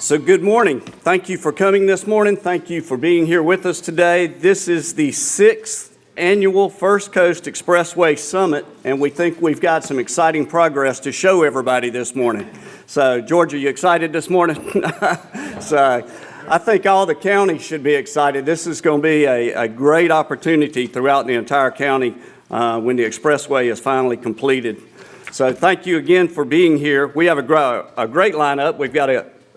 So good morning. Thank you for coming this morning. Thank you for being here with us today. This is the 6th annual First Coast Expressway Summit, and we think we've got some exciting progress to show everybody this morning. So, George, are you excited this morning? So, I think all the counties should be excited. This is going to be a great opportunity throughout the entire county when the Expressway is finally completed. So, thank you again for being here. We have a great lineup. We've got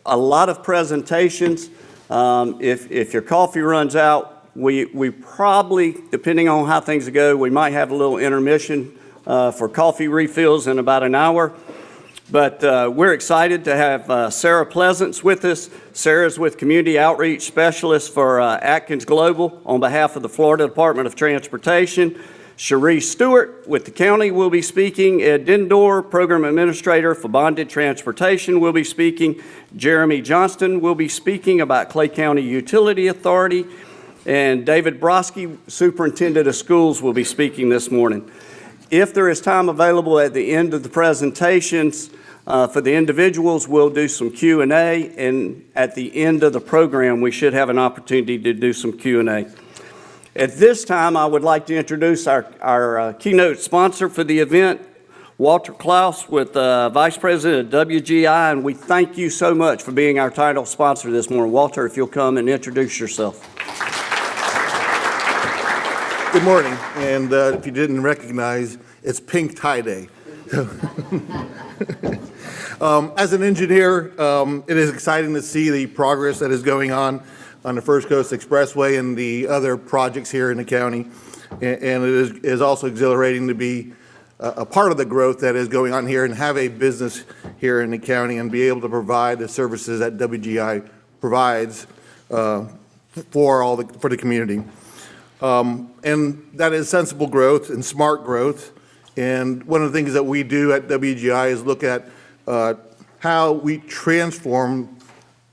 a lot of presentations. If your coffee runs out, we probably, depending on how things go, we might have a little intermission for coffee refills in about an hour. But we're excited to have Sarah Pleasance with us. Sarah's with Community Outreach Specialist for Atkins Global on behalf of the Florida Department of Transportation. Cherie Stewart with the county will be speaking. Ed Dindor, Program Administrator for Bonded Transportation, will be speaking. Jeremy Johnston will be speaking about Clay County Utility Authority. And David Broski, Superintendent of Schools, will be speaking this morning. If there is time available at the end of the presentations for the individuals, we'll do some Q&A. And at the end of the program, we should have an opportunity to do some Q&A. At this time, I would like to introduce our keynote sponsor for the event, Walter Klaus, with Vice President of WGI, and we thank you so much for being our title sponsor this morning. Walter, if you'll come and introduce yourself. Good morning, and if you didn't recognize, it's Pink Tie Day. As an engineer, it is exciting to see the progress that is going on the First Coast Expressway and the other projects here in the county. And it is also exhilarating to be a part of the growth that is going on here and have a business here in the county and be able to provide the services that WGI provides for the community. And that is sensible growth and smart growth. And one of the things that we do at WGI is look at how we transform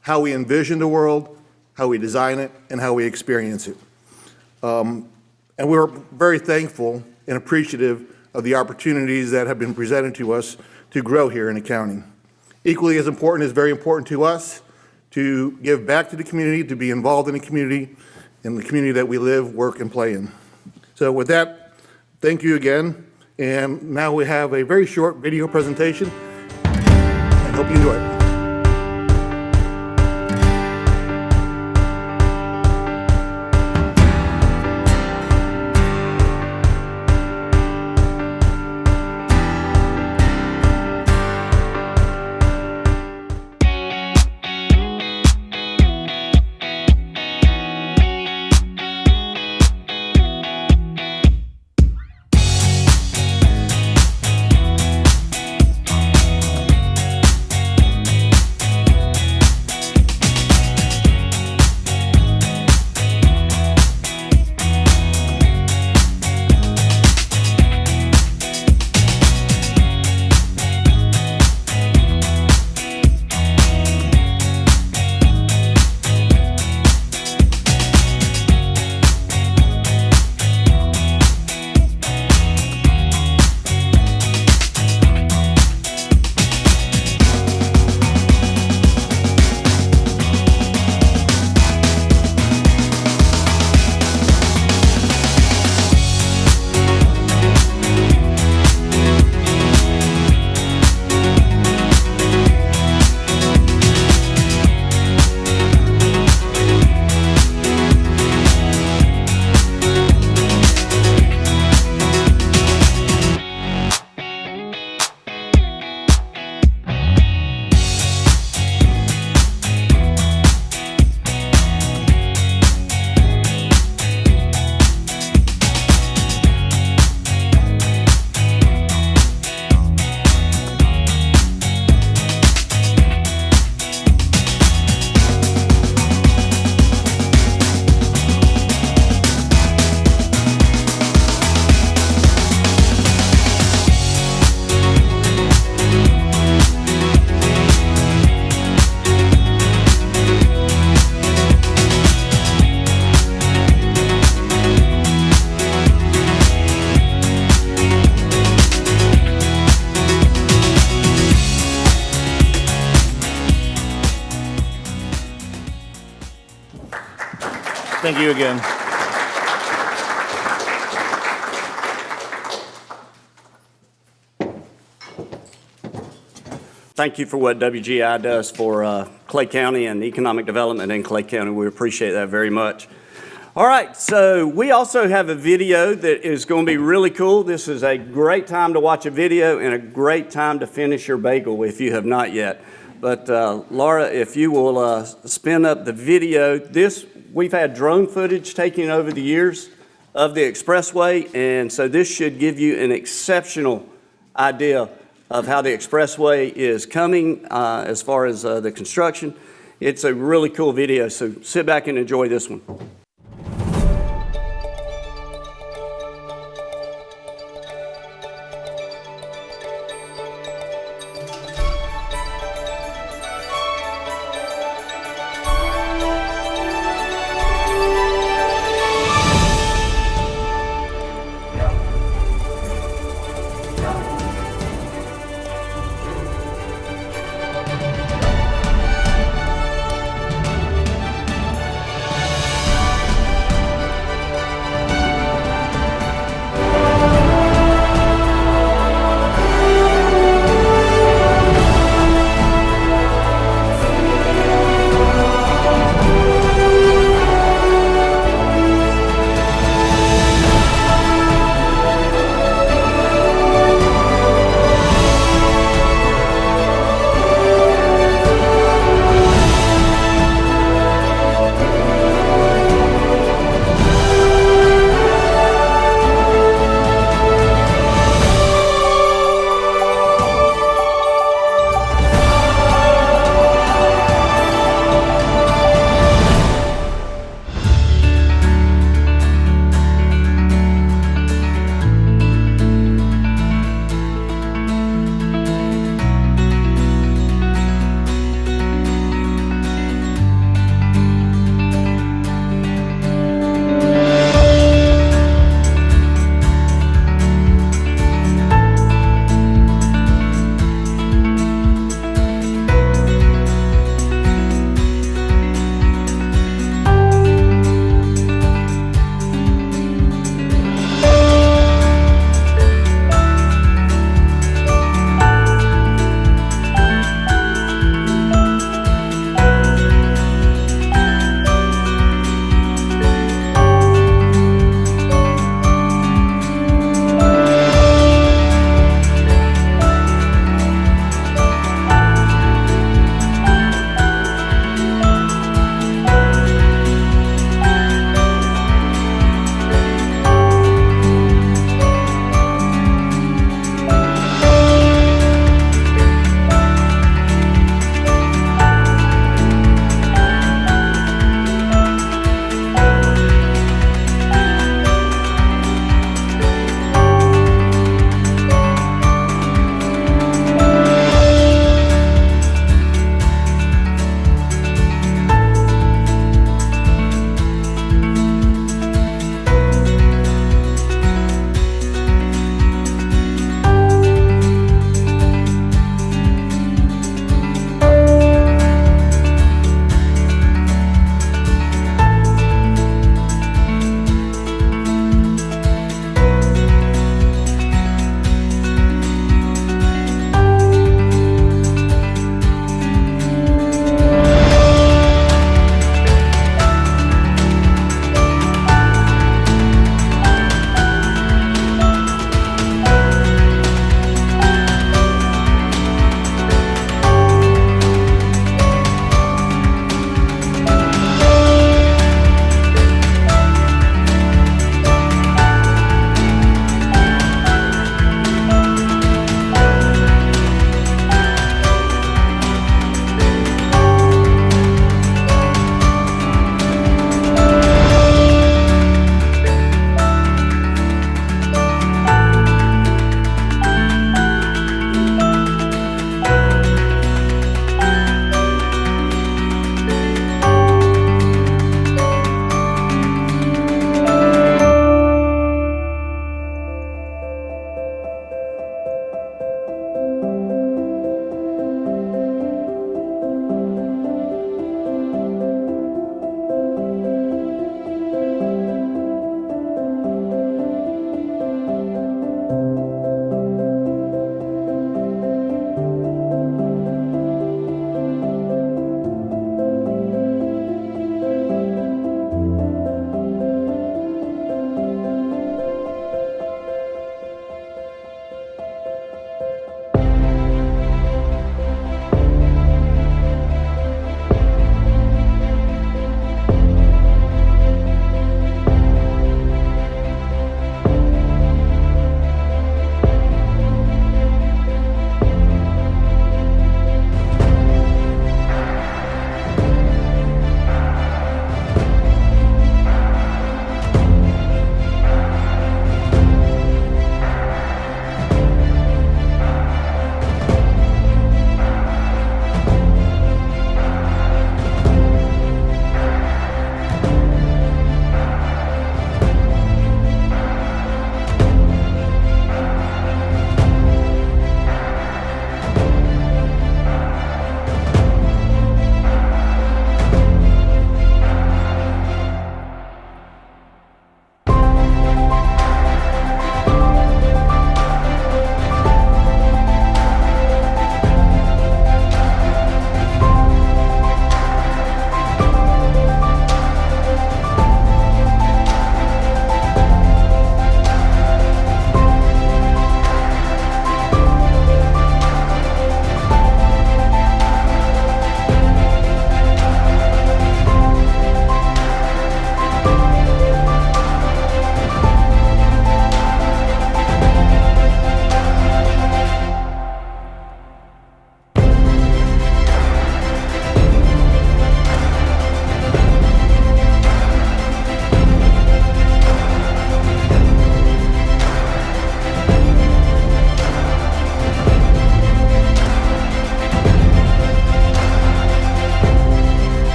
how we envision the world, how we design it, and how we experience it. And we're very thankful and appreciative of the opportunities that have been presented to us to grow here in the county. Equally as important, it's very important to us to give back to the community, to be involved in the community that we live, work, and play in. So with that, thank you again. And now we have a very short video presentation, and hope you enjoy it. Thank you again. Thank you for what WGI does for Clay County and economic development in Clay County. We appreciate that very much. All right, so we also have a video that is going to be really cool. This is a great time to watch a video and a great time to finish your bagel if you have not yet. But Laura, if you will spin up the video. We've had drone footage taken over the years of the Expressway, and so this should give you an exceptional idea of how the Expressway is coming as far as the construction. It's a really cool video, so sit back and enjoy this one.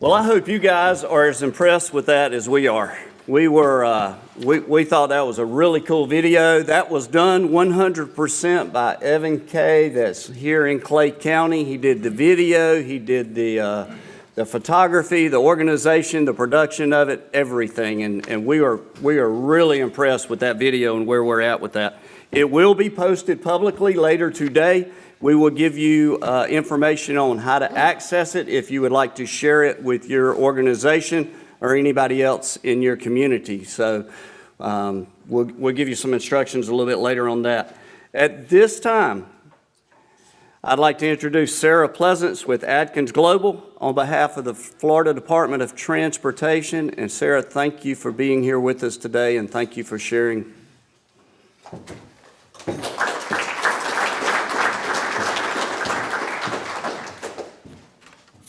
Well, I hope you guys are as impressed with that as we are. We thought that was a really cool video. That was done 100% by Evan Kay, that's here in Clay County. He did the video, he did the photography, the organization, the production of it, everything. And we are really impressed with that video and where we're at with that. It will be posted publicly later today. We will give you information on how to access it if you would like to share it with your organization or anybody else in your community. So we'll give you some instructions a little bit later on that. At this time, I'd like to introduce Sarah Pleasance with Adkins Global on behalf of the Florida Department of Transportation. And Sarah, thank you for being here with us today, and thank you for sharing.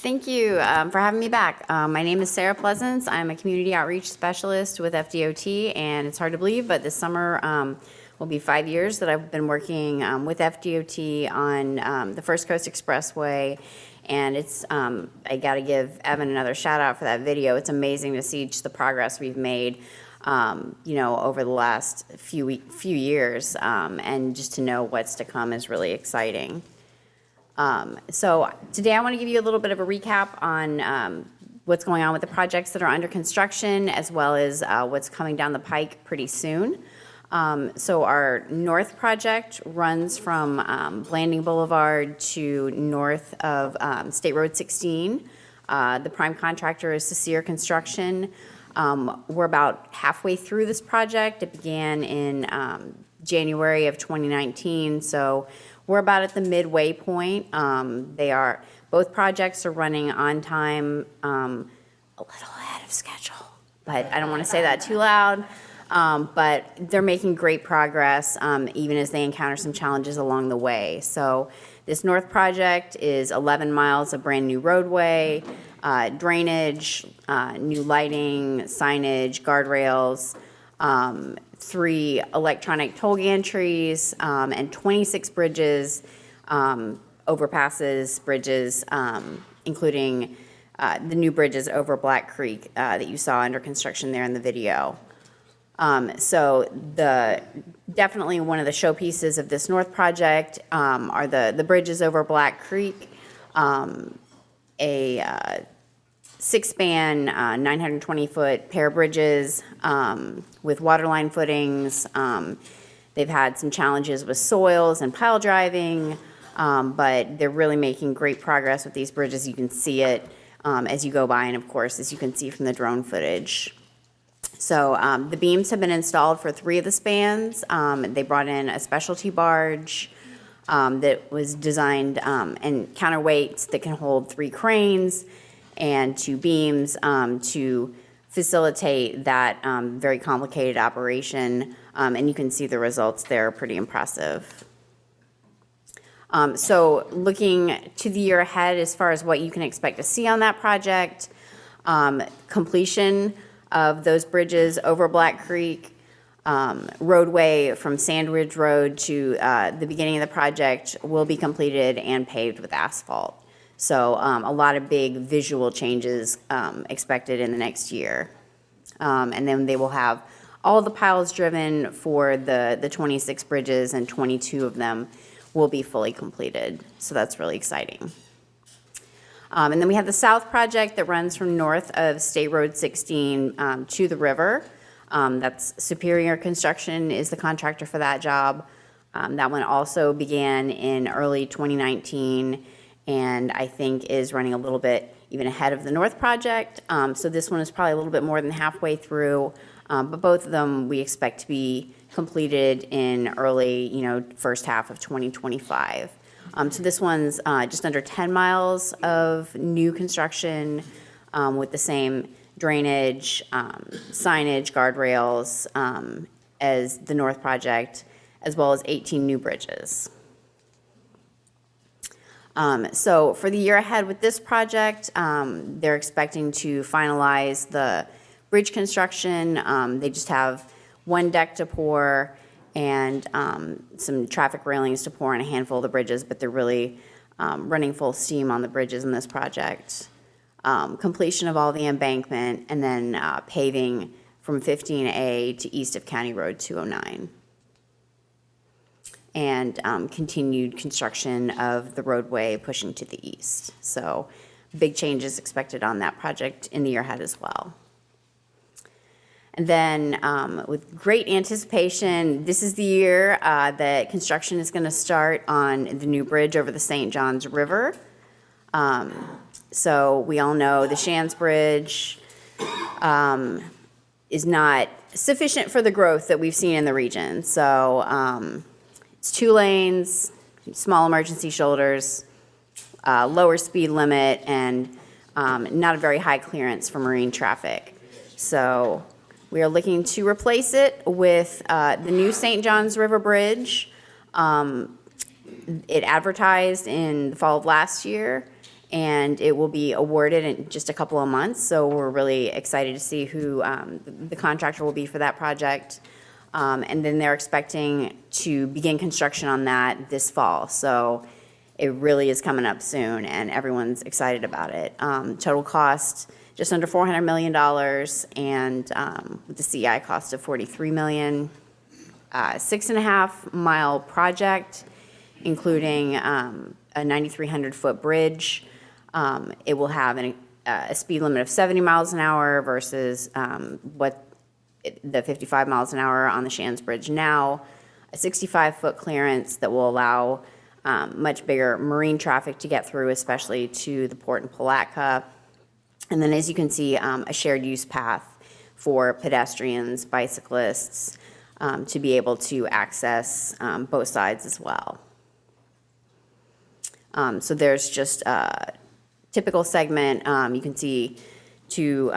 Thank you for having me back. My name is Sarah Pleasance. I'm a community outreach specialist with FDOT, and it's hard to believe, but this summer will be 5 years that I've been working with FDOT on the First Coast Expressway, and it's I got to give Evan another shout out for that video. It's amazing to see just the progress we've made, over the last few years, and just to know what's to come is really exciting. So today I want to give you a little bit of a recap on what's going on with the projects that are under construction, as well as what's coming down the pike pretty soon. So our north project runs from Blanding Boulevard to north of State Road 16. The prime contractor is Cecere Construction. We're about halfway through this project. It began in January of 2019, so we're about at the midway point. Both projects are running on time, a little ahead of schedule, but I don't want to say that too loud. But they're making great progress, even as they encounter some challenges along the way. So this north project is 11 miles of brand new roadway, drainage, new lighting, signage, guardrails, 3 electronic toll gantries, and 26 bridges, overpasses, bridges, including the new bridges over Black Creek that you saw under construction there in the video. So definitely one of the showpieces of this north project are the bridges over Black Creek, a 6-span, 920-foot pair bridges with waterline footings. They've had some challenges with soils and pile driving, but they're really making great progress with these bridges. You can see it as you go by, and of course, as you can see from the drone footage. So the beams have been installed for 3 of the spans. They brought in a specialty barge that was designed and counterweights that can hold 3 cranes and 2 beams to facilitate that very complicated operation. And you can see the results there are pretty impressive. So looking to the year ahead as far as what you can expect to see on that project, completion of those bridges over Black Creek, roadway from Sandridge Road to the beginning of the project will be completed and paved with asphalt. So a lot of big visual changes expected in the next year. And then they will have all the piles driven for the 26 bridges, and 22 of them will be fully completed. So that's really exciting. And then we have the south project that runs from north of State Road 16 to the river. That's Superior Construction is the contractor for that job. That one also began in early 2019, and I think is running a little bit even ahead of the north project. So this one is probably a little bit more than halfway through, but both of them we expect to be completed in early, first half of 2025. So this one's just under 10 miles of new construction with the same drainage, signage, guardrails as the north project, as well as 18 new bridges. So for the year ahead with this project, they're expecting to finalize the bridge construction. They just have 1 deck to pour and some traffic railings to pour on a handful of the bridges, but they're really running full steam on the bridges in this project. completion of all the embankment, and then paving from 15A to east of County Road 209. And continued construction of the roadway pushing to the east. So big changes expected on that project in the year ahead as well. And then with great anticipation, this is the year that construction is going to start on the new bridge over the St. Johns River. So we all know the Shands Bridge is not sufficient for the growth that we've seen in the region. So it's 2 lanes, small emergency shoulders, lower speed limit, and not a very high clearance for marine traffic. So we are looking to replace it with the new St. Johns River Bridge. It advertised in the fall of last year, and it will be awarded in just a couple of months. So we're really excited to see who the contractor will be for that project. And then they're expecting to begin construction on that this fall. So it really is coming up soon, and everyone's excited about it. Total cost, just under $400 million, and with the CI cost of $43 million. 6.5-mile project, including a 9,300-foot bridge. It will have a speed limit of 70 miles an hour versus the 55 miles an hour on the Shands Bridge now. A 65-foot clearance that will allow much bigger marine traffic to get through, especially to the port in Palatka. And then, as you can see, a shared use path for pedestrians, bicyclists, to be able to access both sides as well. So there's just a typical segment. You can see two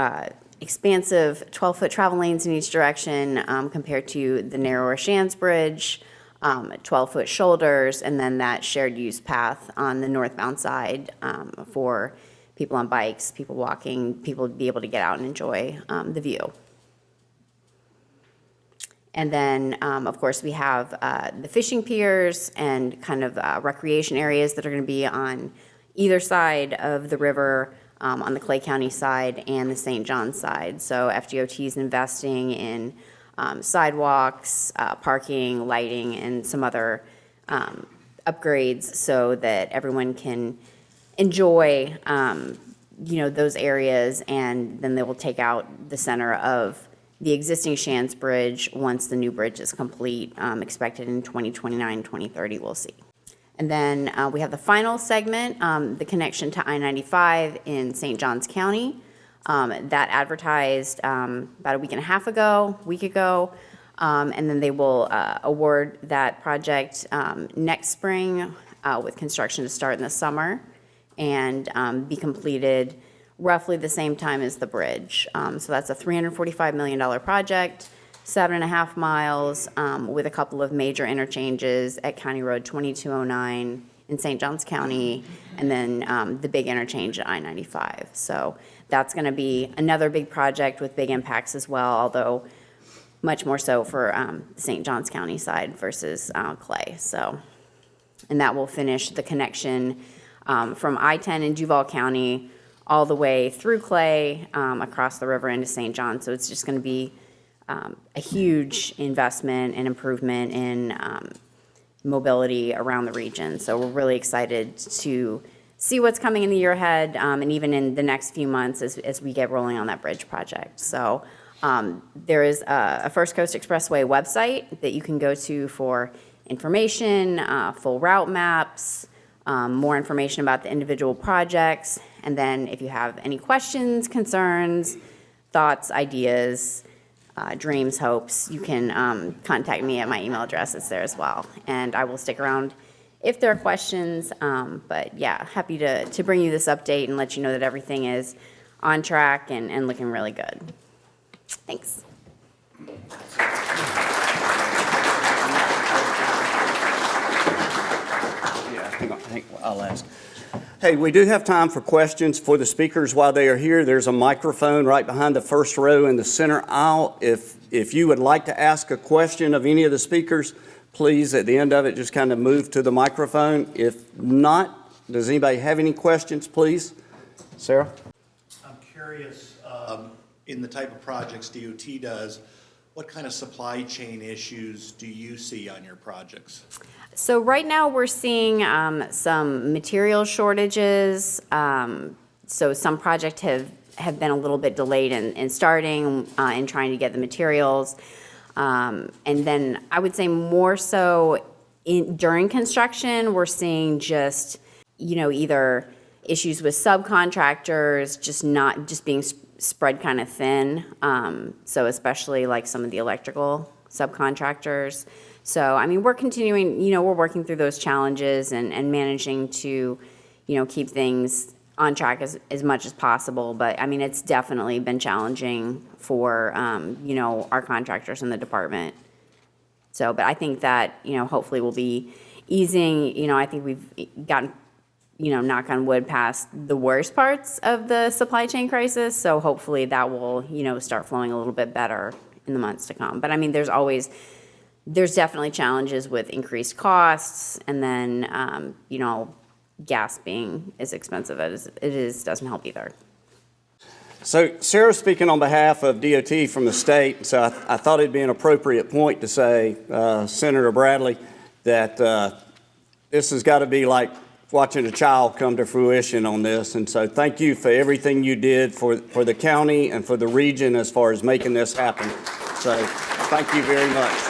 expansive 12-foot travel lanes in each direction compared to the narrower Shands Bridge, 12-foot shoulders, and then that shared use path on the northbound side for people on bikes, people walking, people to be able to get out and enjoy the view. And then, of course, we have the fishing piers and kind of recreation areas that are going to be on either side of the river, on the Clay County side and the St. Johns side. So FDOT is investing in sidewalks, parking, lighting, and some other upgrades so that everyone can enjoy, those areas, and then they will take out the center of the existing Shands Bridge once the new bridge is complete, expected in 2029, 2030, we'll see. And then we have the final segment, the connection to I-95 in St. Johns County. That advertised about a week ago, and then they will award that project next spring with construction to start in the summer and be completed roughly the same time as the bridge. So that's a $345 million project, 7.5 miles with a couple of major interchanges at County Road 2209 in St. Johns County, and then the big interchange at I-95. So that's going to be another big project with big impacts as well, although much more so for the St. Johns County side versus Clay. So, and that will finish the connection from I-10 in Duval County all the way through Clay, across the river into St. John. So it's just going to be a huge investment and improvement in mobility around the region. So we're really excited to see what's coming in the year ahead, and even in the next few months as we get rolling on that bridge project. So there is a First Coast Expressway website that you can go to for information, full route maps, more information about the individual projects. And then if you have any questions, concerns, thoughts, ideas, dreams, hopes, you can contact me at my email address. It's there as well. And I will stick around if there are questions. But yeah, happy to bring you this update and let you know that everything is on track and looking really good. Thanks. I'll ask. Hey, we do have time for questions for the speakers while they are here. There's a microphone right behind the first row in the center aisle. If you would like to ask a question of any of the speakers, please, at the end of it, just kind of move to the microphone. If not, does anybody have any questions, please? Sarah? curious, in the type of projects DOT does, what kind of supply chain issues do you see on your projects? So right now, we're seeing some material shortages. So some projects have been a little bit delayed in starting and trying to get the materials. And then I would say more so during construction, we're seeing just, either issues with subcontractors, just being spread kind of thin. So especially like some of the electrical subcontractors. So, I mean, we're continuing, we're working through those challenges and managing to, keep things on track as much as possible. But, I mean, it's definitely been challenging for, our contractors in the department. So, but I think that, hopefully we'll be easing, I think we've gotten, knock on wood, past the worst parts of the supply chain crisis. So hopefully that will, start flowing a little bit better in the months to come. But, I mean, there's definitely challenges with increased costs, and then, gas being as expensive as it is doesn't help either. So Sarah's speaking on behalf of DOT from the state, so I thought it'd be an appropriate point to say, Senator Bradley, that this has got to be like watching a child come to fruition on this. And so thank you for everything you did for the county and for the region as far as making this happen. So thank you very much.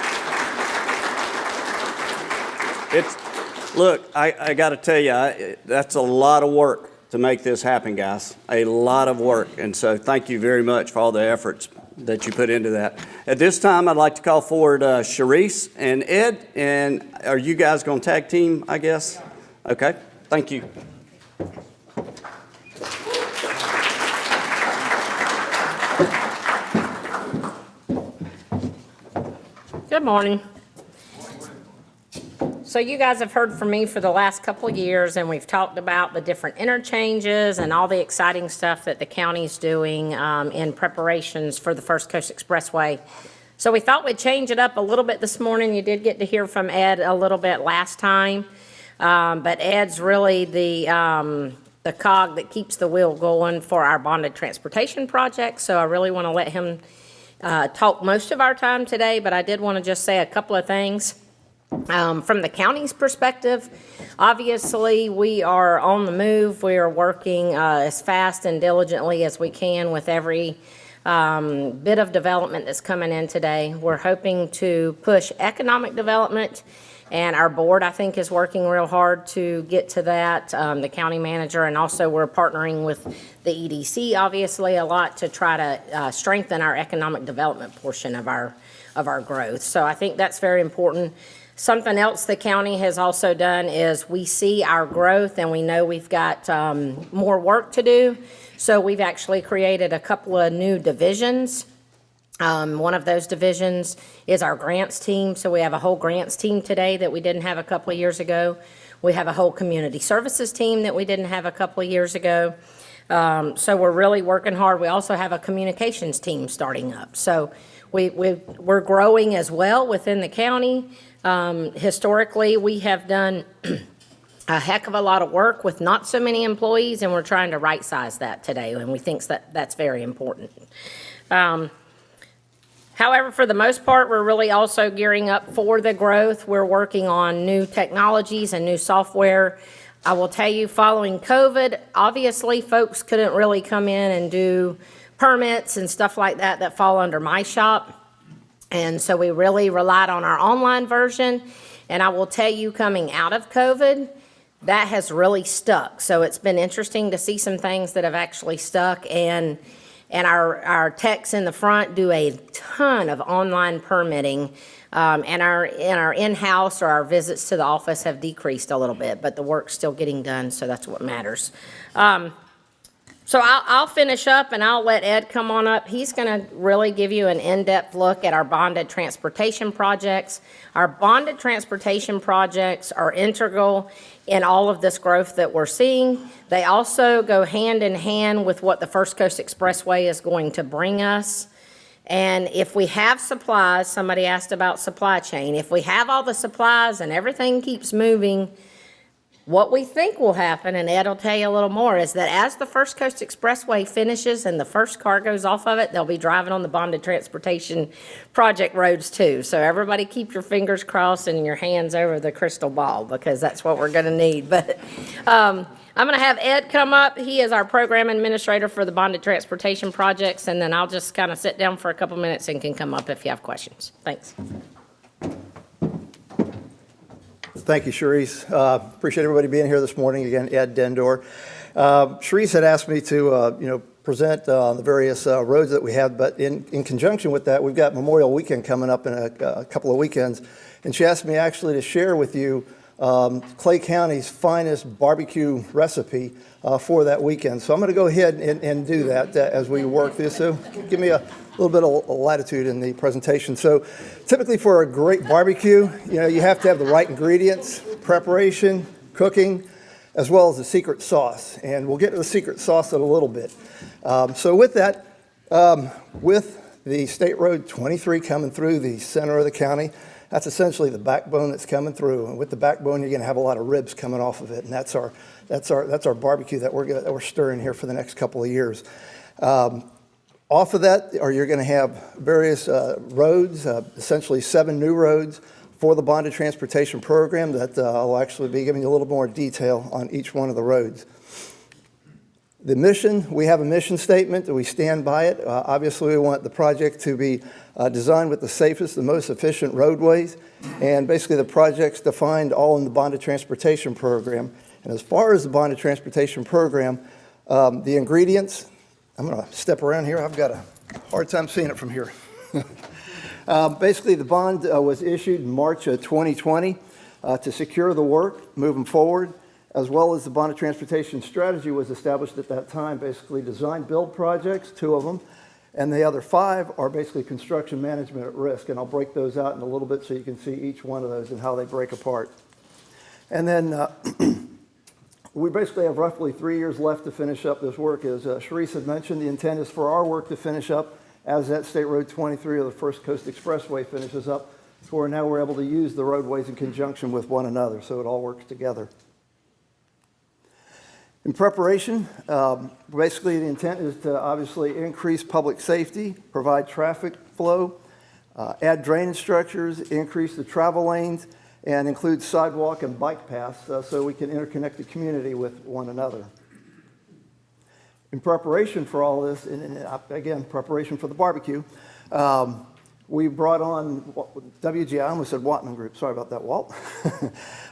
Look, I got to tell you, that's a lot of work to make this happen, guys. A lot of work. And so thank you very much for all the efforts that you put into that. At this time, I'd like to call forward Sharice and Ed. And are you guys going to tag team, I guess? Okay. Thank you. Good morning. So you guys have heard from me for the last couple of years, and we've talked about the different interchanges and all the exciting stuff that the county's doing in preparations for the First Coast Expressway. So we thought we'd change it up a little bit this morning. You did get to hear from Ed a little bit last time, but Ed's really the cog that keeps the wheel going for our bonded transportation project. So I really want to let him talk most of our time today, but I did want to just say a couple of things. From the county's perspective, obviously, we are on the move. We are working as fast and diligently as we can with every bit of development that's coming in today. We're hoping to push economic development, and our board, I think, is working real hard to get to that, the county manager, and also we're partnering with the EDC, obviously, a lot to try to strengthen our economic development portion of our growth. So I think that's very important. Something else the county has also done is we see our growth and we know we've got more work to do. So we've actually created a couple of new divisions. One of those divisions is our grants team. So we have a whole grants team today that we didn't have a couple of years ago. We have a whole community services team that we didn't have a couple of years ago. So we're really working hard. We also have a communications team starting up. So we're growing as well within the county. Historically, we have done a heck of a lot of work with not so many employees, and we're trying to right-size that today, and we think that's very important. However, for the most part, we're really also gearing up for the growth. We're working on new technologies and new software. I will tell you, following COVID, obviously, folks couldn't really come in and do permits and stuff like that fall under my shop. And so we really relied on our online version. And I will tell you, coming out of COVID, that has really stuck. So it's been interesting to see some things that have actually stuck. And our techs in the front do a ton of online permitting. And our in-house or our visits to the office have decreased a little bit, but the work's still getting done, so that's what matters. So I'll finish up and I'll let Ed come on up. He's going to really give you an in-depth look at our bonded transportation projects. Our bonded transportation projects are integral in all of this growth that we're seeing. They also go hand in hand with what the First Coast Expressway is going to bring us. And if we have supplies, somebody asked about supply chain, if we have all the supplies and everything keeps moving, What we think will happen, and Ed will tell you a little more, is that as the First Coast Expressway finishes and the first car goes off of it, they'll be driving on the bonded transportation project roads too. So everybody keep your fingers crossed and your hands over the crystal ball, because that's what we're going to need. But I'm going to have Ed come up. He is our program administrator for the bonded transportation projects, and then I'll just kind of sit down for a couple minutes and can come up if you have questions. Thanks. Thank you, Sharice. Appreciate everybody being here this morning. Again, Ed Dendor. Sharice had asked me to, present on the various roads that we have, but in conjunction with that, we've got Memorial Weekend coming up in a couple of weekends, and she asked me actually to share with you Clay County's finest barbecue recipe for that weekend. So I'm going to go ahead and do that as we work this. So give me a little bit of latitude in the presentation. So typically for a great barbecue, you have to have the right ingredients, preparation, cooking, as well as the secret sauce. And we'll get to the secret sauce in a little bit. So with that, with the State Road 23 coming through the center of the county, that's essentially the backbone that's coming through. And with the backbone, you're going to have a lot of ribs coming off of it. And that's our barbecue that we're stirring here for the next couple of years. Off of that, you're going to have various roads, essentially 7 new roads for the bonded transportation program that I'll actually be giving you a little more detail on each one of the roads. The mission, we have a mission statement that we stand by it. Obviously, we want the project to be designed with the safest, the most efficient roadways, and basically the project's defined all in the bonded transportation program. And as far as the bonded transportation program, the ingredients, I'm going to step around here. I've got a hard time seeing it from here. Basically, the bond was issued in March of 2020 to secure the work moving forward, as well as the bonded transportation strategy was established at that time, basically design build projects, 2 of them, and the other 5 are basically construction management at risk. And I'll break those out in a little bit so you can see each one of those and how they break apart. And then we basically have roughly 3 years left to finish up this work. As Sharice had mentioned, the intent is for our work to finish up as that State Road 23 or the First Coast Expressway finishes up, so we're able to use the roadways in conjunction with one another, so it all works together. In preparation, basically the intent is to obviously increase public safety, provide traffic flow, add drainage structures, increase the travel lanes, and include sidewalk and bike paths so we can interconnect the community with one another. In preparation for all this, and again, preparation for the barbecue, we brought on WGI, I almost said Watman Group, sorry about that, Walt,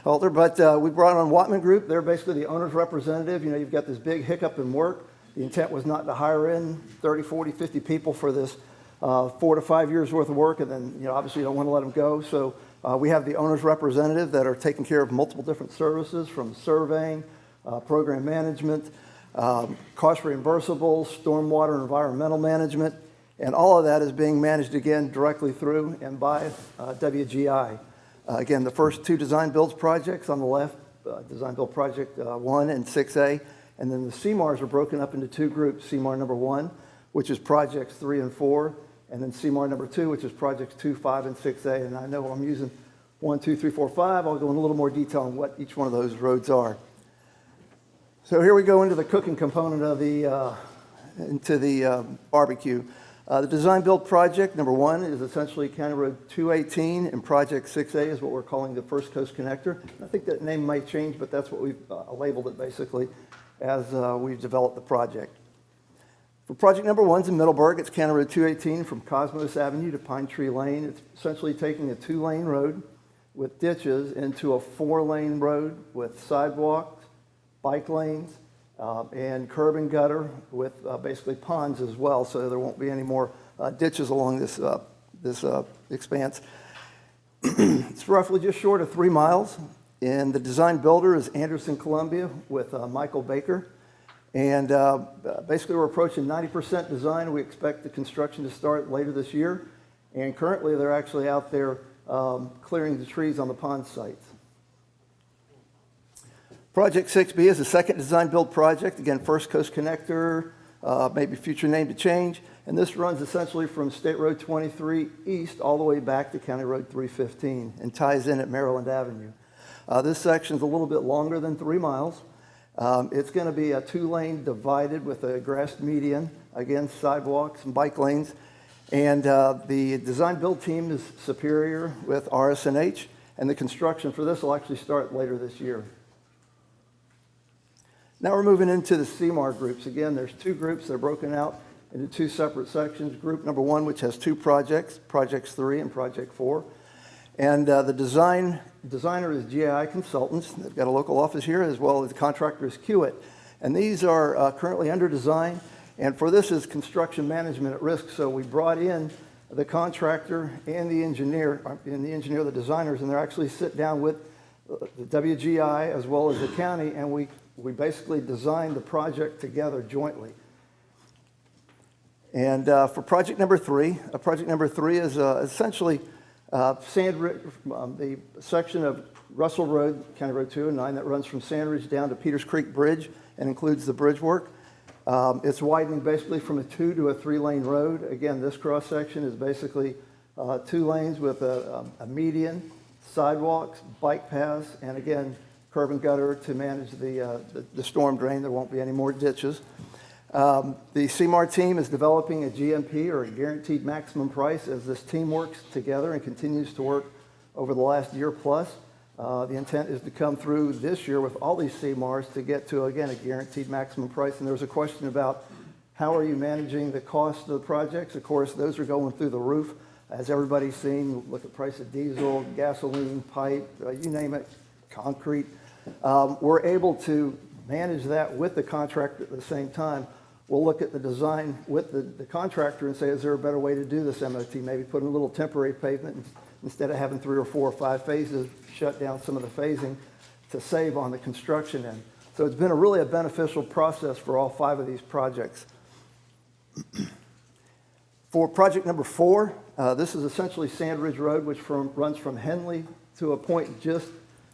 Walter, but we brought on Watman Group. They're basically the owner's representative. You've got this big hiccup in work. The intent was not to hire in 30, 40, 50 people for this 4 to 5 years worth of work, and then obviously you don't want to let them go. So we have the owner's representative that are taking care of multiple different services, from surveying, program management, cost reimbursables, stormwater and environmental management, and all of that is being managed again directly through and by WGI. Again, the first 2 design builds projects on the left, design build project 1 and 6A, and then the CMARs are broken up into 2 groups, CMAR number 1, which is projects 3 and 4, and then CMAR number 2, which is projects 2, 5, and 6A. And I know I'm using 1, 2, 3, 4, 5. I'll go in a little more detail on what each one of those roads are. So here we go into the cooking component of the barbecue. The design build project number 1 is essentially County Road 218, and project 6A is what we're calling the First Coast Connector. I think that name might change, but that's what we've labeled it basically as we've developed the project. For project number 1's in Middleburg, it's County Road 218 from Cosmos Avenue to Pine Tree Lane. It's essentially taking a 2-lane road with ditches into a 4-lane road with sidewalks, bike lanes, and curb and gutter with basically ponds as well, so there won't be any more ditches along this expanse. It's roughly just short of 3 miles, and the design builder is Anderson Columbia with Michael Baker. And basically we're approaching 90% design. We expect the construction to start later this year, and currently they're actually out there clearing the trees on the pond sites. Project 6B is the second design build project. Again, First Coast Connector, maybe future name to change. And this runs essentially from State Road 23 east all the way back to County Road 315 and ties in at Maryland Avenue. This section's a little bit longer than 3 miles. It's going to be a 2-lane divided with a grassed median, again, sidewalks and bike lanes. And the design-build team is Superior with RS&H, and the construction for this will actually start later this year. Now we're moving into the CMAR groups. Again, there's 2 groups that are broken out into 2 separate sections. Group number 1, which has 2 projects, Projects 3 and Project 4. And the designer is GI Consultants. They've got a local office here, as well as the contractor is Hewitt. And these are currently under design. And for this is construction management at risk. So we brought in the contractor and the engineer, the designers, and they're actually sit down with the WGI as well as the county, and we basically designed the project together jointly. And for project number 3 is essentially the section of Russell Road, County Road 209, that runs from Sandridge down to Peters Creek Bridge and includes the bridge work. It's widening basically from a 2 to a 3-lane road. Again, this cross section is basically 2 lanes with a median, sidewalks, bike paths, and again, curb and gutter to manage the storm drain. There won't be any more ditches. The CMAR team is developing a GMP, or a guaranteed maximum price, as this team works together and continues to work over the last year plus. The intent is to come through this year with all these CMARs to get to, again, a guaranteed maximum price. And there was a question about how are you managing the cost of the projects. Of course, those are going through the roof. As everybody's seen, look at the price of diesel, gasoline, pipe, you name it, concrete. We're able to manage that with the contractor at the same time. We'll look at the design with the contractor and say, is there a better way to do this MOT? Maybe put in a little temporary pavement instead of having 3 or 4 or 5 phases, shut down some of the phasing to save on the construction end. So it's been really a beneficial process for all 5 of these projects. For project number 4, this is essentially Sand Ridge Road, which runs from Henley to a point just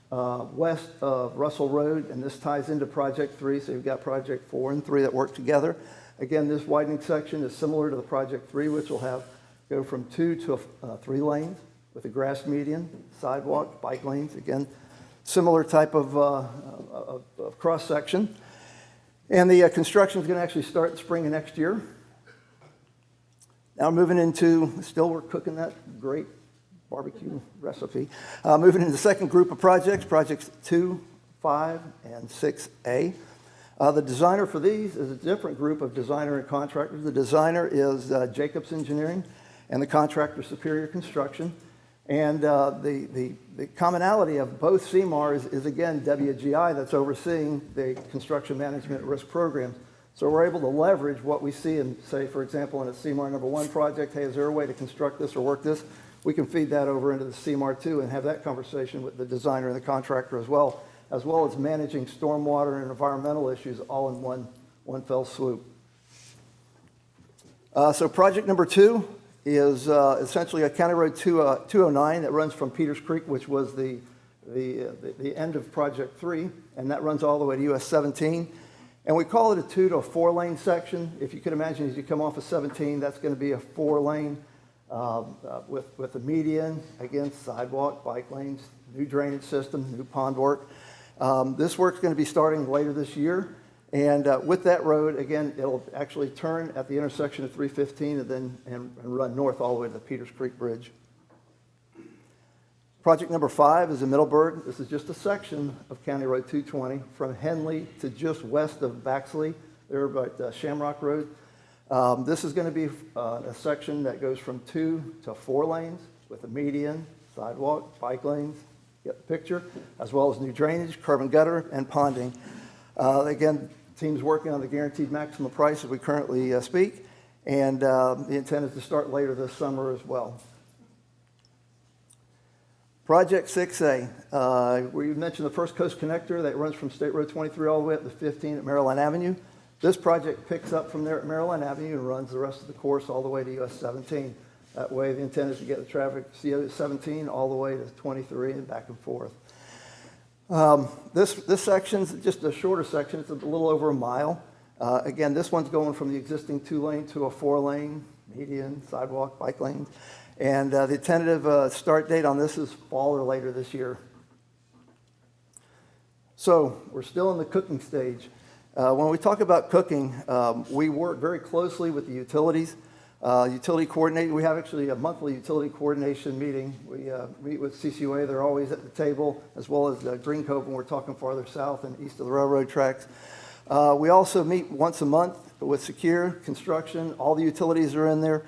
west of Russell Road, and this ties into Project 3, so you've got Project 4 and 3 that work together. Again, this widening section is similar to the Project 3, which will go from 2 to 3 lanes with a grass median, sidewalk, bike lanes. Again, similar type of cross-section. And the construction is going to actually start in spring of next year. Now moving into, still we're cooking that great barbecue recipe. Moving into the second group of projects, Projects 2, 5, and 6A. The designer for these is a different group of designer and contractors. The designer is Jacobs Engineering, and the contractor Superior Construction. And the commonality of both CMARs is, again, WGI that's overseeing the construction management risk programs. So we're able to leverage what we see in, say, for example, in a CMAR number 1 project, hey, is there a way to construct this or work this? We can feed that over into the CMAR 2 and have that conversation with the designer and the contractor as well as managing stormwater and environmental issues all in one fell swoop. So project number 2 is essentially a County Road 209 that runs from Peters Creek, which was the end of Project 3, and that runs all the way to US 17. And we call it a 2 to a 4-lane section. If you could imagine, as you come off of 17, that's going to be a 4-lane with a median, again, sidewalk, bike lanes, new drainage system, new pond work. This work's going to be starting later this year. And with that road, again, it'll actually turn at the intersection of 315 and run north all the way to the Peters Creek Bridge. Project number 5 is in Middleburg. This is just a section of County Road 220 from Henley to just west of Baxley, there by Shamrock Road. This is going to be a section that goes from 2 to 4 lanes with a median, sidewalk, bike lanes, get the picture, as well as new drainage, curb and gutter, and ponding. Again, team's working on the guaranteed maximum price as we currently speak, and the intent is to start later this summer as well. Project 6A, where you mentioned the First Coast Connector that runs from State Road 23 all the way up to 15 at Maryland Avenue. This project picks up from there at Maryland Avenue and runs the rest of the course all the way to US 17. That way the intent is to get the traffic CO 17 all the way to 23 and back and forth. This section's just a shorter section. It's a little over a mile. Again, this one's going from the existing 2-lane to a 4-lane, median, sidewalk, bike lanes. And the tentative start date on this is fall or later this year. So we're still in the cooking stage. When we talk about cooking, we work very closely with the utilities. Utility coordinating, we have actually a monthly utility coordination meeting. We meet with CCUA, they're always at the table, as well as Green Cove when we're talking farther south and east of the railroad tracks. We also meet once a month with Secure, Construction, all the utilities are in there.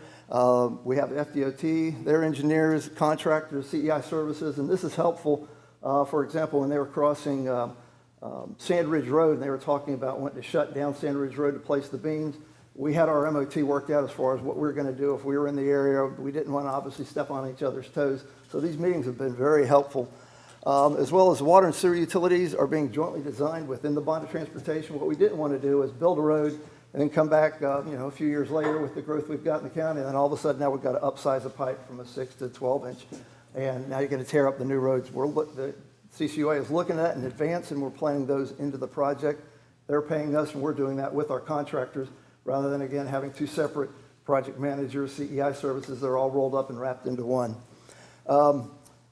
We have FDOT, their engineers, contractors, CEI services, and this is helpful. For example, when they were crossing Sand Ridge Road and they were talking about wanting to shut down Sand Ridge Road to place the beams, we had our MOT worked out as far as what we were going to do if we were in the area. We didn't want to obviously step on each other's toes. So these meetings have been very helpful. As well as water and sewer utilities are being jointly designed within the bond of transportation. What we didn't want to do is build a road and then come back a few years later with the growth we've got in the county, and then all of a sudden now we've got to upsize a pipe from a 6 to 12 inch. And now you're going to tear up the new roads. The CCUA is looking at that in advance, and we're planning those into the project. They're paying us, and we're doing that with our contractors, rather than, again, having two separate project managers, CEI services, they're all rolled up and wrapped into one.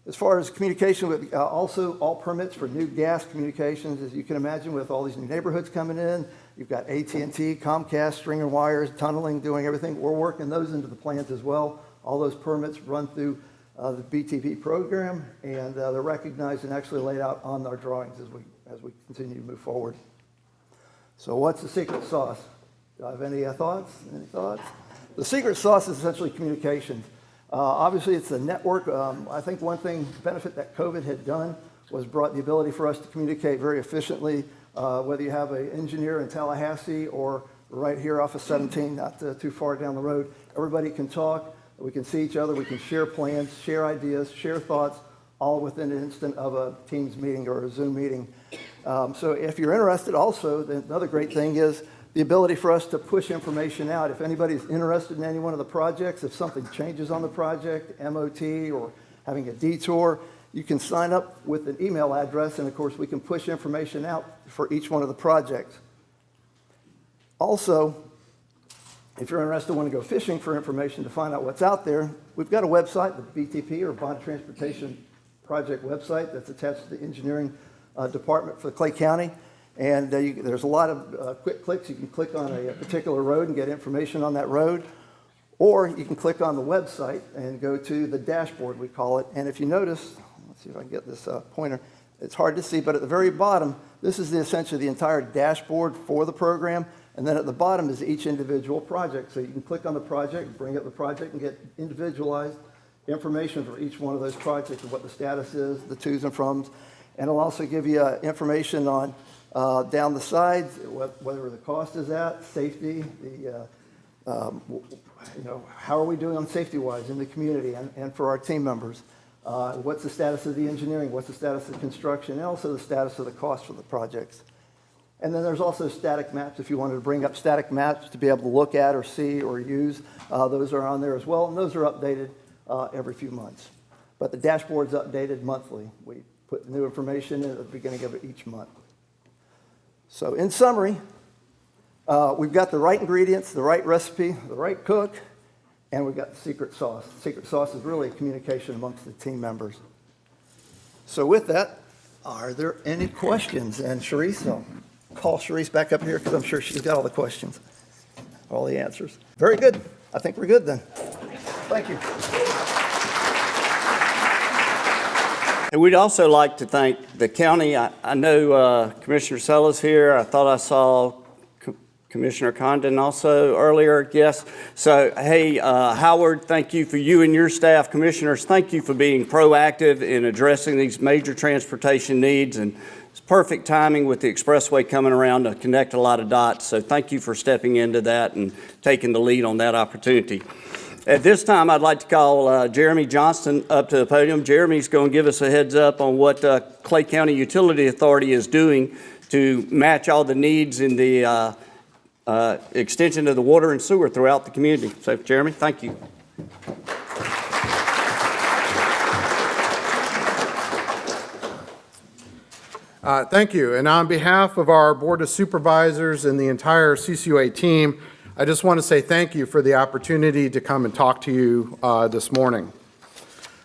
As far as communication, with also all permits for new gas communications, as you can imagine, with all these new neighborhoods coming in, you've got AT&T, Comcast, stringer wires, tunneling, doing everything. We're working those into the plans as well. All those permits run through the BTV program, and they're recognized and actually laid out on our drawings as we continue to move forward. So what's the secret sauce? Do I have any thoughts? Any thoughts? The secret sauce is essentially communication. Obviously, it's a network. I think one benefit that COVID had done was brought the ability for us to communicate very efficiently, whether you have an engineer in Tallahassee or right here off of 17, not too far down the road. Everybody can talk. We can see each other. We can share plans, share ideas, share thoughts, all within an instant of a Teams meeting or a Zoom meeting. So if you're interested also, then another great thing is the ability for us to push information out. If anybody's interested in any one of the projects, if something changes on the project, MOT or having a detour, you can sign up with an email address, and of course we can push information out for each one of the projects. Also, if you're interested and want to go fishing for information to find out what's out there, we've got a website, the BTP or Bond Transportation Project website that's attached to the engineering department for Clay County. And there's a lot of quick clicks. You can click on a particular road and get information on that road. Or you can click on the website and go to the dashboard, we call it. And if you notice, let's see if I can get this pointer. It's hard to see, but at the very bottom, this is essentially the entire dashboard for the program. And then at the bottom is each individual project. So you can click on the project, bring up the project, and get individualized information for each one of those projects and what the status is, the to's and froms. And it'll also give you information on down the sides, whether the cost is at, safety, how are we doing on safety-wise in the community and for our team members? What's the status of the engineering? What's the status of construction? And also the status of the cost for the projects. And then there's also static maps. If you wanted to bring up static maps to be able to look at or see or use, those are on there as well. And those are updated every few months. But the dashboard's updated monthly. We put new information in at the beginning of each month. So in summary, we've got the right ingredients, the right recipe, the right cook, and we've got the secret sauce. The secret sauce is really communication amongst the team members. So with that, are there any questions? And Sharice, I'll call Sharice back up here because I'm sure she's got all the questions, all the answers. Very good. I think we're good then. Thank you. And we'd also like to thank the county. I know Commissioner Sellers here. I thought I saw Commissioner Condon also earlier. Yes. So, hey, Howard, thank you for you and your staff. Commissioners, thank you for being proactive in addressing these major transportation needs. And it's perfect timing with the Expressway coming around to connect a lot of dots. So thank you for stepping into that and taking the lead on that opportunity. At this time, I'd like to call Jeremy Johnston up to the podium. Jeremy's going to give us a heads up on what Clay County Utility Authority is doing to match all the needs in the extension of the water and sewer throughout the community. So, Jeremy, thank you. Thank you. And on behalf of our Board of Supervisors and the entire CCUA team, I just want to say thank you for the opportunity to come and talk to you this morning.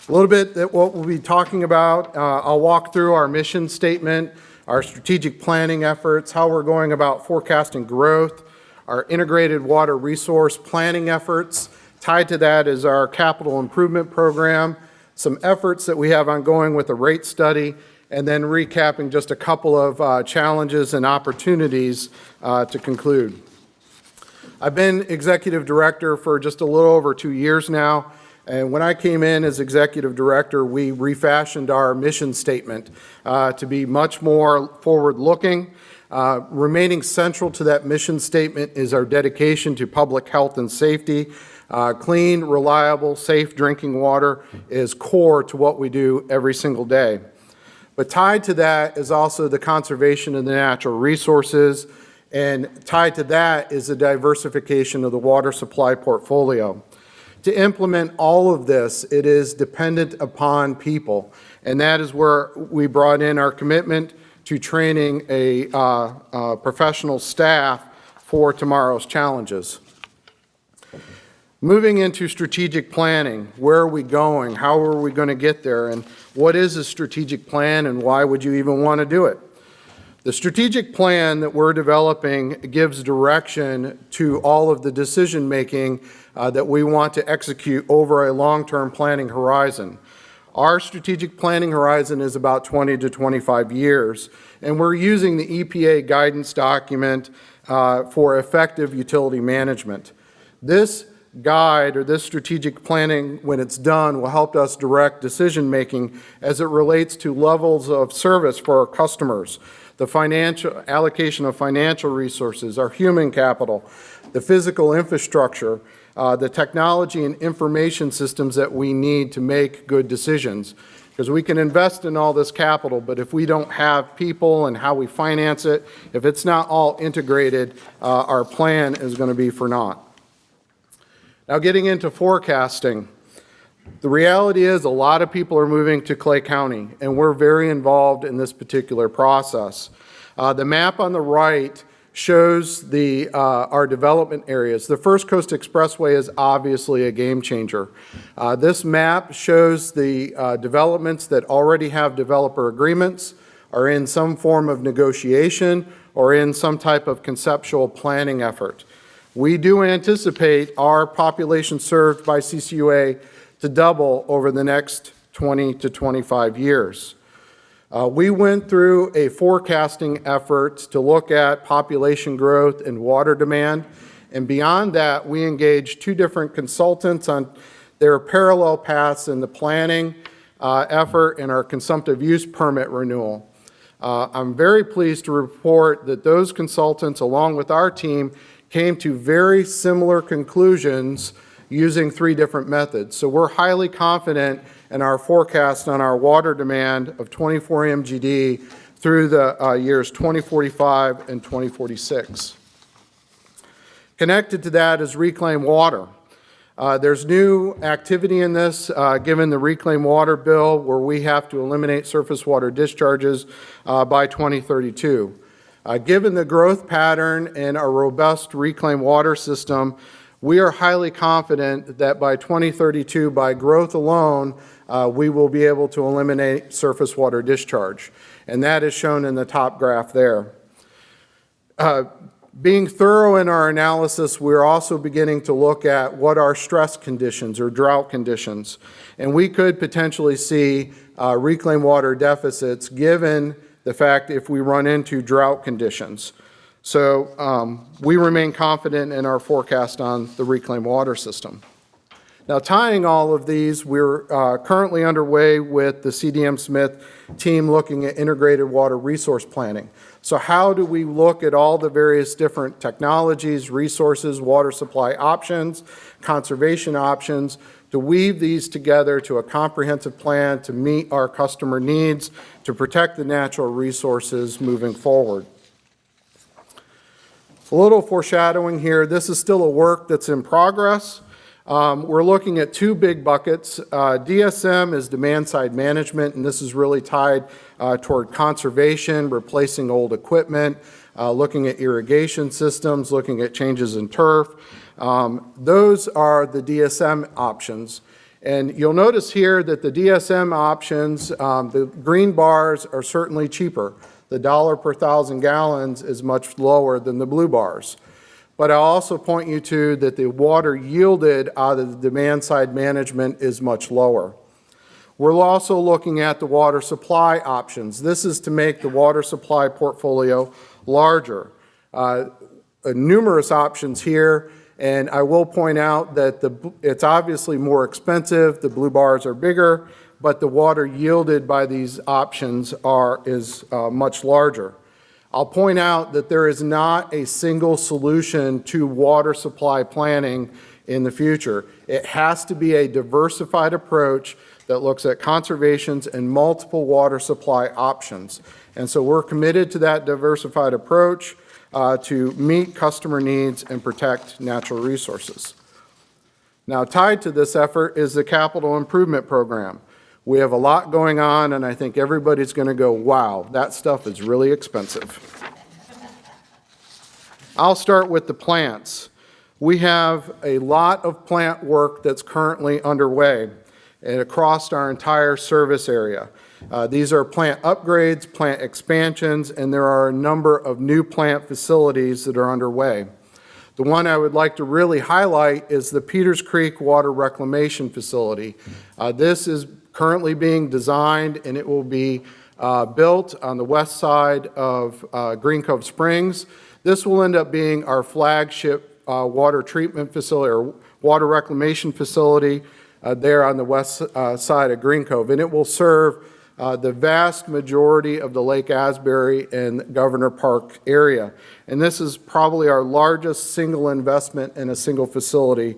A little bit that what we'll be talking about, I'll walk through our mission statement, our strategic planning efforts, how we're going about forecasting growth, our integrated water resource planning efforts. Tied to that is our capital improvement program, some efforts that we have ongoing with the rate study, and then recapping just a couple of challenges and opportunities to conclude. I've been executive director for just a little over 2 years now, and when I came in as executive director, we refashioned our mission statement to be much more forward-looking. Remaining central to that mission statement is our dedication to public health and safety. Clean, reliable, safe drinking water is core to what we do every single day. But tied to that is also the conservation of the natural resources, and tied to that is the diversification of the water supply portfolio. To implement all of this, it is dependent upon people, and that is where we brought in our commitment to training a professional staff for tomorrow's challenges. Moving into strategic planning, where are we going? How are we going to get there? And what is a strategic plan, and why would you even want to do it? The strategic plan that we're developing gives direction to all of the decision-making that we want to execute over a long-term planning horizon. Our strategic planning horizon is about 20 to 25 years, and we're using the EPA guidance document for effective utility management. This guide, or this strategic planning, when it's done, will help us direct decision-making as it relates to levels of service for our customers, the financial allocation of financial resources, our human capital, the physical infrastructure, the technology and information systems that we need to make good decisions. Because we can invest in all this capital, but if we don't have people and how we finance it, if it's not all integrated, our plan is going to be for naught. Now, getting into forecasting, the reality is a lot of people are moving to Clay County, and we're very involved in this particular process. The map on the right shows our development areas. The First Coast Expressway is obviously a game changer. This map shows the developments that already have developer agreements, are in some form of negotiation, or in some type of conceptual planning effort. We do anticipate our population served by CCUA to double over the next 20 to 25 years. We went through a forecasting effort to look at population growth and water demand, and beyond that, we engaged 2 different consultants on their parallel paths in the planning effort and our consumptive use permit renewal. I'm very pleased to report that those consultants, along with our team, came to very similar conclusions using 3 different methods. So we're highly confident in our forecast on our water demand of 24 MGD through the years 2045 and 2046. Connected to that is reclaimed water. There's new activity in this, given the reclaimed water bill, where we have to eliminate surface water discharges by 2032. Given the growth pattern and our robust reclaimed water system, we are highly confident that by 2032, by growth alone, we will be able to eliminate surface water discharge. And that is shown in the top graph there. Being thorough in our analysis, we're also beginning to look at what are stress conditions or drought conditions. And we could potentially see reclaimed water deficits given the fact if we run into drought conditions. So we remain confident in our forecast on the reclaimed water system. Now, tying all of these, we're currently underway with the CDM Smith team looking at integrated water resource planning. So how do we look at all the various different technologies, resources, water supply options, conservation options, to weave these together to a comprehensive plan to meet our customer needs, to protect the natural resources moving forward. A little foreshadowing here, this is still a work that's in progress. We're looking at 2 big buckets. DSM is demand side management, and this is really tied toward conservation, replacing old equipment, looking at irrigation systems, looking at changes in turf. Those are the DSM options. And you'll notice here that the DSM options, the green bars are certainly cheaper. the dollar per 1,000 gallons is much lower than the blue bars. But I'll also point you to that the water yielded out of the demand side management is much lower. We're also looking at the water supply options. This is to make the water supply portfolio larger. Numerous options here, and I will point out that it's obviously more expensive, the blue bars are bigger, but the water yielded by these options is much larger. I'll point out that there is not a single solution to water supply planning in the future. It has to be a diversified approach that looks at conservations and multiple water supply options. And so we're committed to that diversified approach to meet customer needs and protect natural resources. Now, tied to this effort is the capital improvement program. We have a lot going on, and I think everybody's going to go, wow, that stuff is really expensive. I'll start with the plants. We have a lot of plant work that's currently underway and across our entire service area. These are plant upgrades, plant expansions, and there are a number of new plant facilities that are underway. The one I would like to really highlight is the Peters Creek Water Reclamation Facility. This is currently being designed, and it will be built on the west side of Green Cove Springs. This will end up being our flagship water treatment facility or water reclamation facility there on the west side of Green Cove, and it will serve the vast majority of the Lake Asbury and Governor Park area. And this is probably our largest single investment in a single facility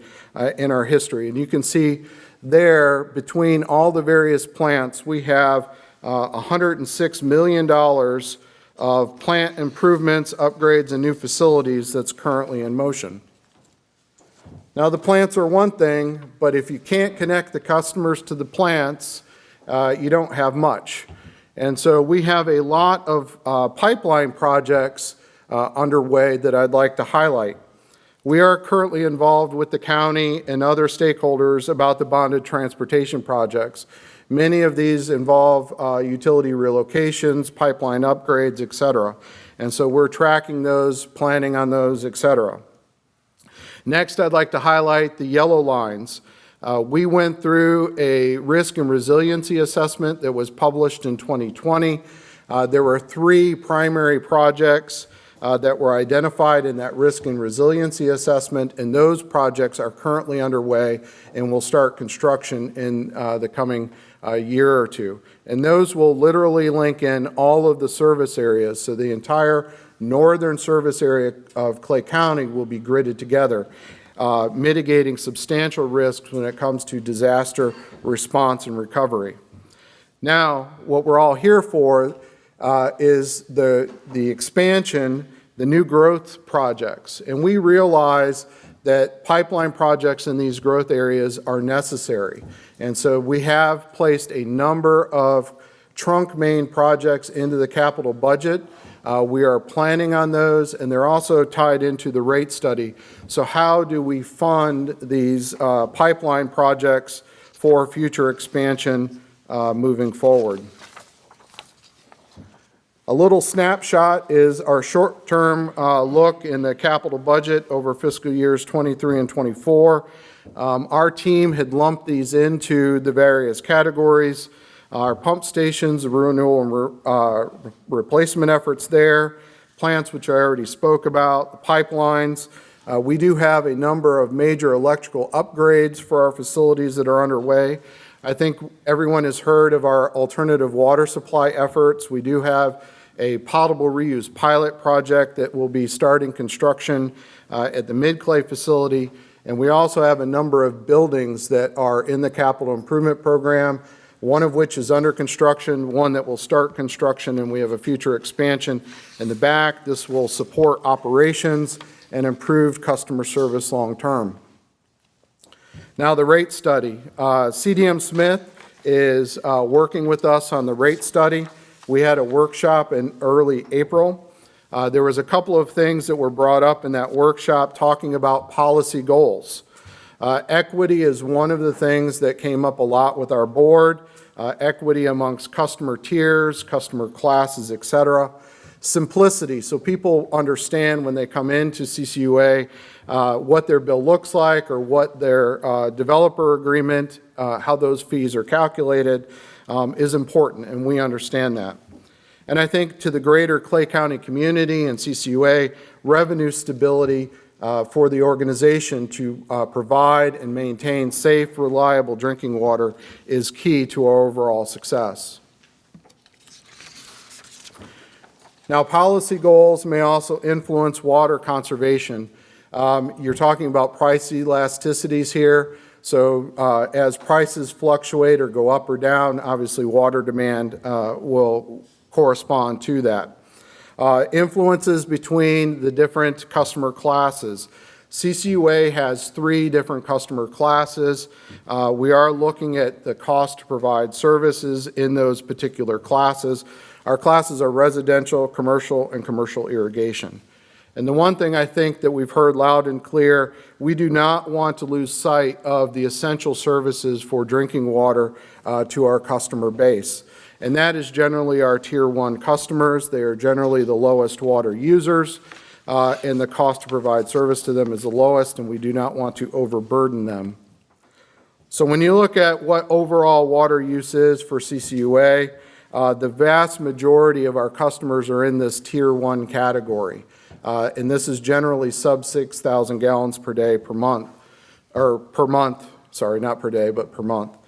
in our history. And you can see there, between all the various plants, we have $106 million of plant improvements, upgrades, and new facilities that's currently in motion. Now, the plants are one thing, but if you can't connect the customers to the plants, you don't have much. And so we have a lot of pipeline projects underway that I'd like to highlight. We are currently involved with the county and other stakeholders about the bonded transportation projects. Many of these involve utility relocations, pipeline upgrades, et cetera. And so we're tracking those, planning on those, et cetera. Next, I'd like to highlight the yellow lines. We went through a risk and resiliency assessment that was published in 2020. There were 3 primary projects that were identified in that risk and resiliency assessment, and those projects are currently underway and will start construction in the coming year or two. And those will literally link in all of the service areas, so the entire northern service area of Clay County will be gridded together, mitigating substantial risks when it comes to disaster response and recovery. Now, what we're all here for is the expansion, the new growth projects. And we realize that pipeline projects in these growth areas are necessary. And so we have placed a number of trunk main projects into the capital budget. We are planning on those, and they're also tied into the rate study. So how do we fund these pipeline projects for future expansion moving forward? A little snapshot is our short-term look in the capital budget over fiscal years 23 and 24. Our team had lumped these into the various categories. Our pump stations, the renewal and replacement efforts there, plants, which I already spoke about, the pipelines. We do have a number of major electrical upgrades for our facilities that are underway. I think everyone has heard of our alternative water supply efforts. We do have a potable reuse pilot project that will be starting construction at the Mid-Clay facility. And we also have a number of buildings that are in the capital improvement program, one of which is under construction, one that will start construction, and we have a future expansion in the back. This will support operations and improve customer service long term. Now, the rate study. CDM Smith is working with us on the rate study. We had a workshop in early April. There was a couple of things that were brought up in that workshop talking about policy goals. Equity is one of the things that came up a lot with our board. equity amongst customer tiers, customer classes, et cetera. Simplicity, so people understand when they come into CCUA what their bill looks like or what their developer agreement, how those fees are calculated is important, and we understand that. And I think to the greater Clay County community and CCUA, revenue stability for the organization to provide and maintain safe, reliable drinking water is key to our overall success. Now, policy goals may also influence water conservation. You're talking about price elasticities here. So as prices fluctuate or go up or down, obviously water demand will correspond to that. Influences between the different customer classes. CCUA has 3 different customer classes. We are looking at the cost to provide services in those particular classes. Our classes are residential, commercial, and commercial irrigation. And the one thing I think that we've heard loud and clear, we do not want to lose sight of the essential services for drinking water to our customer base. And that is generally our Tier 1 customers. They are generally the lowest water users, and the cost to provide service to them is the lowest, and we do not want to overburden them. So when you look at what overall water use is for CCUA, the vast majority of our customers are in this Tier 1 category. And this is generally sub 6,000 gallons per day per month, or per month, sorry, not per day, but per month.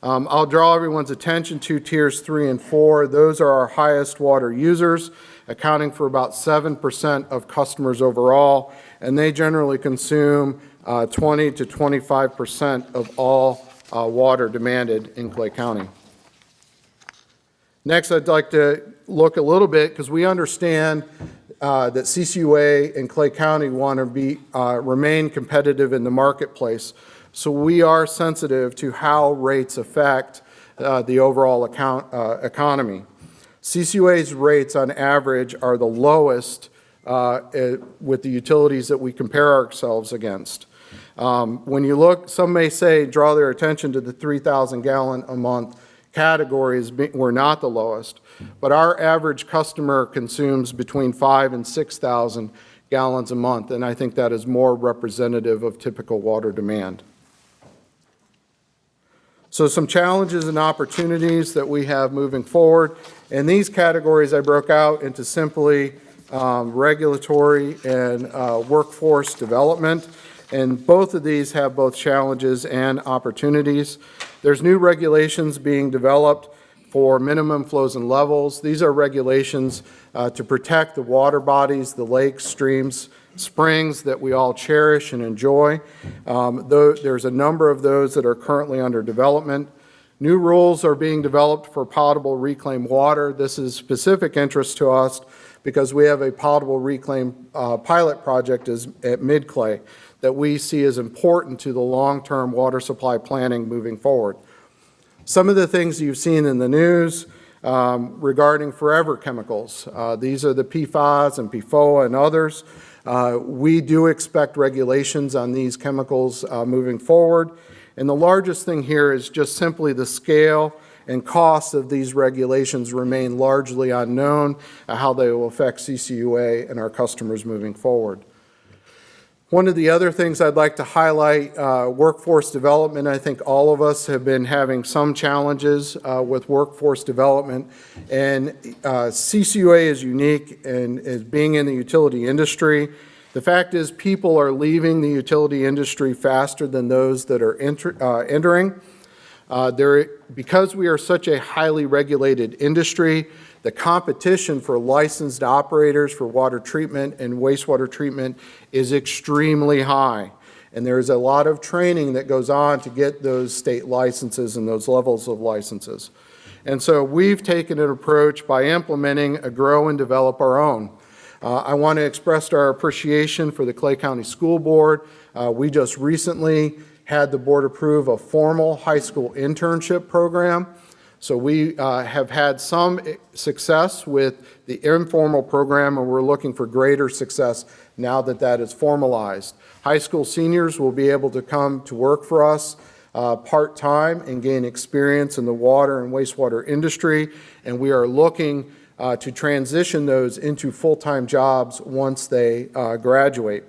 I'll draw everyone's attention to Tiers 3 and 4. Those are our highest water users, accounting for about 7% of customers overall, and they generally consume 20 to 25% of all water demanded in Clay County. Next, I'd like to look a little bit, because we understand that CCUA and Clay County want to remain competitive in the marketplace. So we are sensitive to how rates affect the overall economy. CCUA's rates on average are the lowest with the utilities that we compare ourselves against. When you look, some may say, draw their attention to the 3,000 gallon a month categories. We're not the lowest, but our average customer consumes between 5,000 and 6,000 gallons a month, and I think that is more representative of typical water demand. So some challenges and opportunities that we have moving forward, and these categories I broke out into simply regulatory and workforce development, and both of these have both challenges and opportunities. There's new regulations being developed for minimum flows and levels. These are regulations to protect the water bodies, the lakes, streams, springs that we all cherish and enjoy. There's a number of those that are currently under development. New rules are being developed for potable reclaimed water. This is specific interest to us because we have a potable reclaim pilot project at Mid-Clay that we see as important to the long-term water supply planning moving forward. Some of the things you've seen in the news regarding forever chemicals. These are the PFAS and PFOA and others. We do expect regulations on these chemicals moving forward. And the largest thing here is just simply the scale and cost of these regulations remain largely unknown, how they will affect CCUA and our customers moving forward. One of the other things I'd like to highlight, workforce development. I think all of us have been having some challenges with workforce development, and CCUA is unique and is being in the utility industry. The fact is people are leaving the utility industry faster than those that are entering. Because we are such a highly regulated industry, the competition for licensed operators for water treatment and wastewater treatment is extremely high. And there's a lot of training that goes on to get those state licenses and those levels of licenses. And so we've taken an approach by implementing a grow and develop our own. I want to express our appreciation for the Clay County School Board. We just recently had the board approve a formal high school internship program. So we have had some success with the informal program, and we're looking for greater success now that that is formalized. High school seniors will be able to come to work for us part-time and gain experience in the water and wastewater industry, and we are looking to transition those into full-time jobs once they graduate.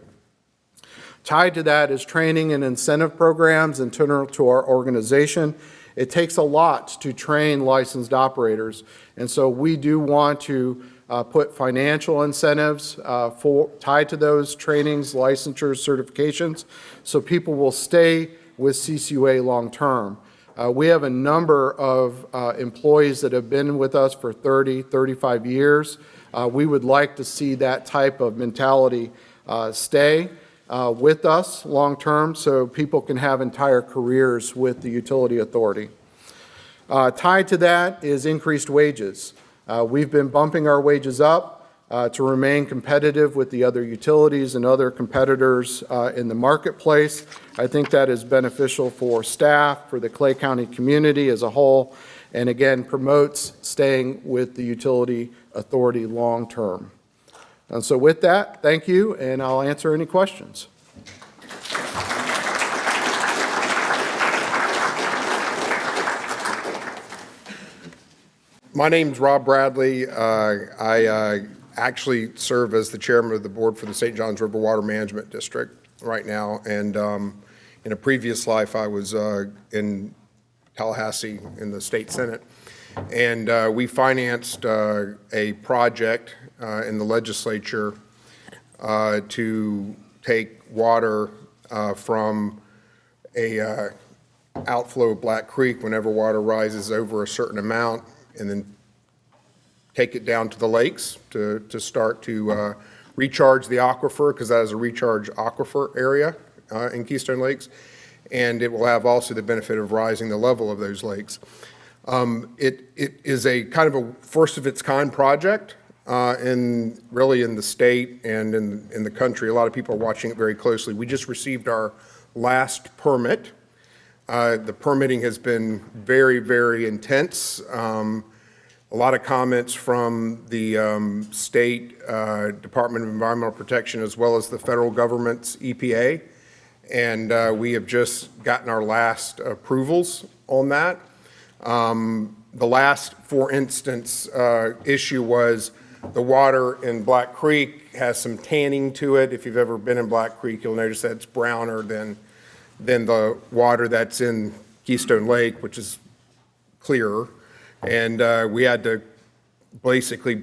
Tied to that is training and incentive programs internal to our organization. It takes a lot to train licensed operators, and so we do want to put financial incentives tied to those trainings, licensures, certifications, so people will stay with CCUA long-term. We have a number of employees that have been with us for 30, 35 years. We would like to see that type of mentality stay with us long-term so people can have entire careers with the utility authority. Tied to that is increased wages. We've been bumping our wages up to remain competitive with the other utilities and other competitors in the marketplace. I think that is beneficial for staff, for the Clay County community as a whole, and again, promotes staying with the utility authority long-term. And so with that, thank you, and I'll answer any questions. My name's Rob Bradley. I actually serve as the chairman of the board for the St. Johns River Water Management District right now. And in a previous life, I was in Tallahassee in the state senate. And we financed a project in the legislature to take water from a outflow of Black Creek whenever water rises over a certain amount, and then take it down to the lakes to start to recharge the aquifer, because that is a recharge aquifer area in Keystone Lakes. And it will have also the benefit of rising the level of those lakes. It is a kind of a first of its kind project really in the state and in the country. A lot of people are watching it very closely. We just received our last permit. The permitting has been very, very intense. A lot of comments from the state Department of Environmental Protection as well as the federal government's EPA. And we have just gotten our last approvals on that. The last, for instance, issue was the water in Black Creek has some tanning to it. If you've ever been in Black Creek, you'll notice that it's browner than the water that's in Keystone Lake, which is clearer. And we had to basically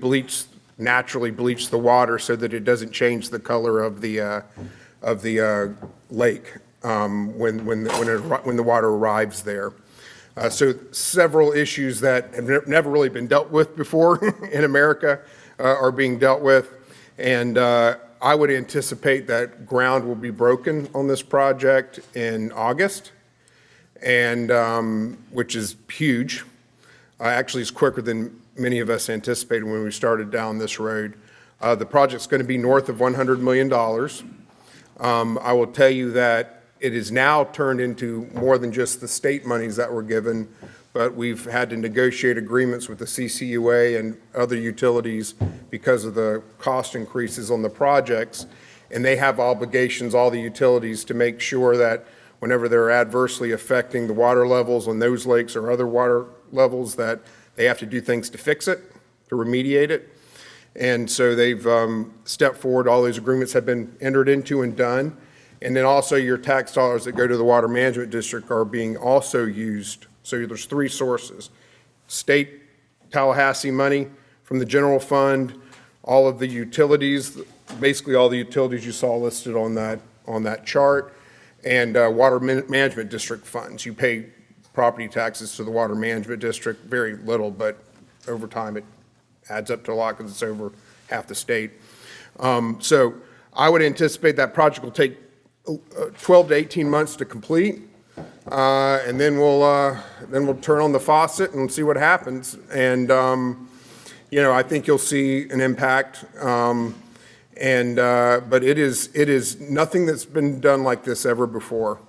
naturally bleach the water so that it doesn't change the color of the lake when the water arrives there. So several issues that have never really been dealt with before in America are being dealt with. And I would anticipate that ground will be broken on this project in August, and which is huge. Actually, it's quicker than many of us anticipated when we started down this road. The project's going to be north of $100 million. I will tell you that it is now turned into more than just the state monies that were given, but we've had to negotiate agreements with the CCUA and other utilities because of the cost increases on the projects. And they have obligations, all the utilities, to make sure that whenever they're adversely affecting the water levels on those lakes or other water levels, that they have to do things to fix it, to remediate it. And so they've stepped forward. All those agreements have been entered into and done. And then also your tax dollars that go to the Water Management District are being also used. So there's three sources: state Tallahassee money from the general fund, all of the utilities, basically all the utilities you saw listed on that chart, and Water Management District funds. You pay property taxes to the Water Management District, very little, but over time it adds up to a lot because it's over half the state. So I would anticipate that project will take 12 to 18 months to complete, and then we'll turn on the faucet and see what happens. And I think you'll see an impact. But it is nothing that's been done like this ever before.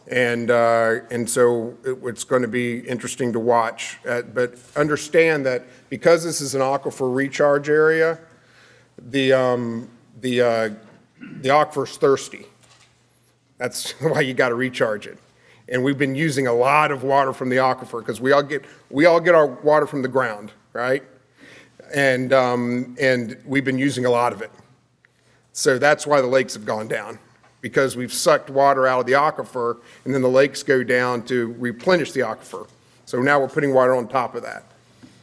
And so it's going to be interesting to watch. But understand that because this is an aquifer recharge area, the aquifer's thirsty. That's why you got to recharge it. And we've been using a lot of water from the aquifer because we all get our water from the ground, right? And we've been using a lot of it. So that's why the lakes have gone down, because we've sucked water out of the aquifer, and then the lakes go down to replenish the aquifer. So now we're putting water on top of that.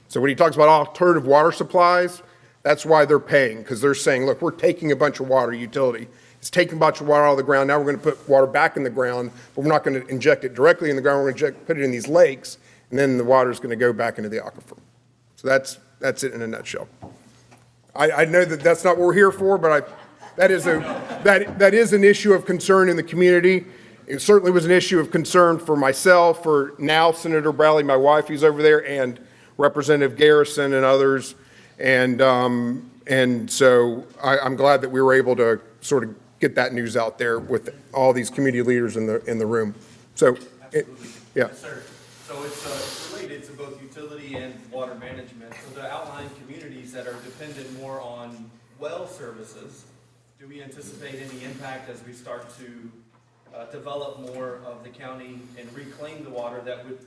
So when he talks about alternative water supplies, that's why they're paying, because they're saying, look, we're taking a bunch of water, utility. It's taking a bunch of water out of the ground. Now we're going to put water back in the ground, but we're not going to inject it directly in the ground. We're going to put it in these lakes, and then the water is going to go back into the aquifer. So that's it in a nutshell. I know that that's not what we're here for, but that is an issue of concern in the community. It certainly was an issue of concern for myself, for now Senator Bradley, my wife, who's over there, and Representative Garrison and others. And so I'm glad that we were able to sort of get that news out there with all these community leaders in the room. So, yeah. Yes, sir. So it's related to both utility and water management. So the outlying communities that are dependent more on well services, do we anticipate any impact as we start to develop more of the county and reclaim the water that would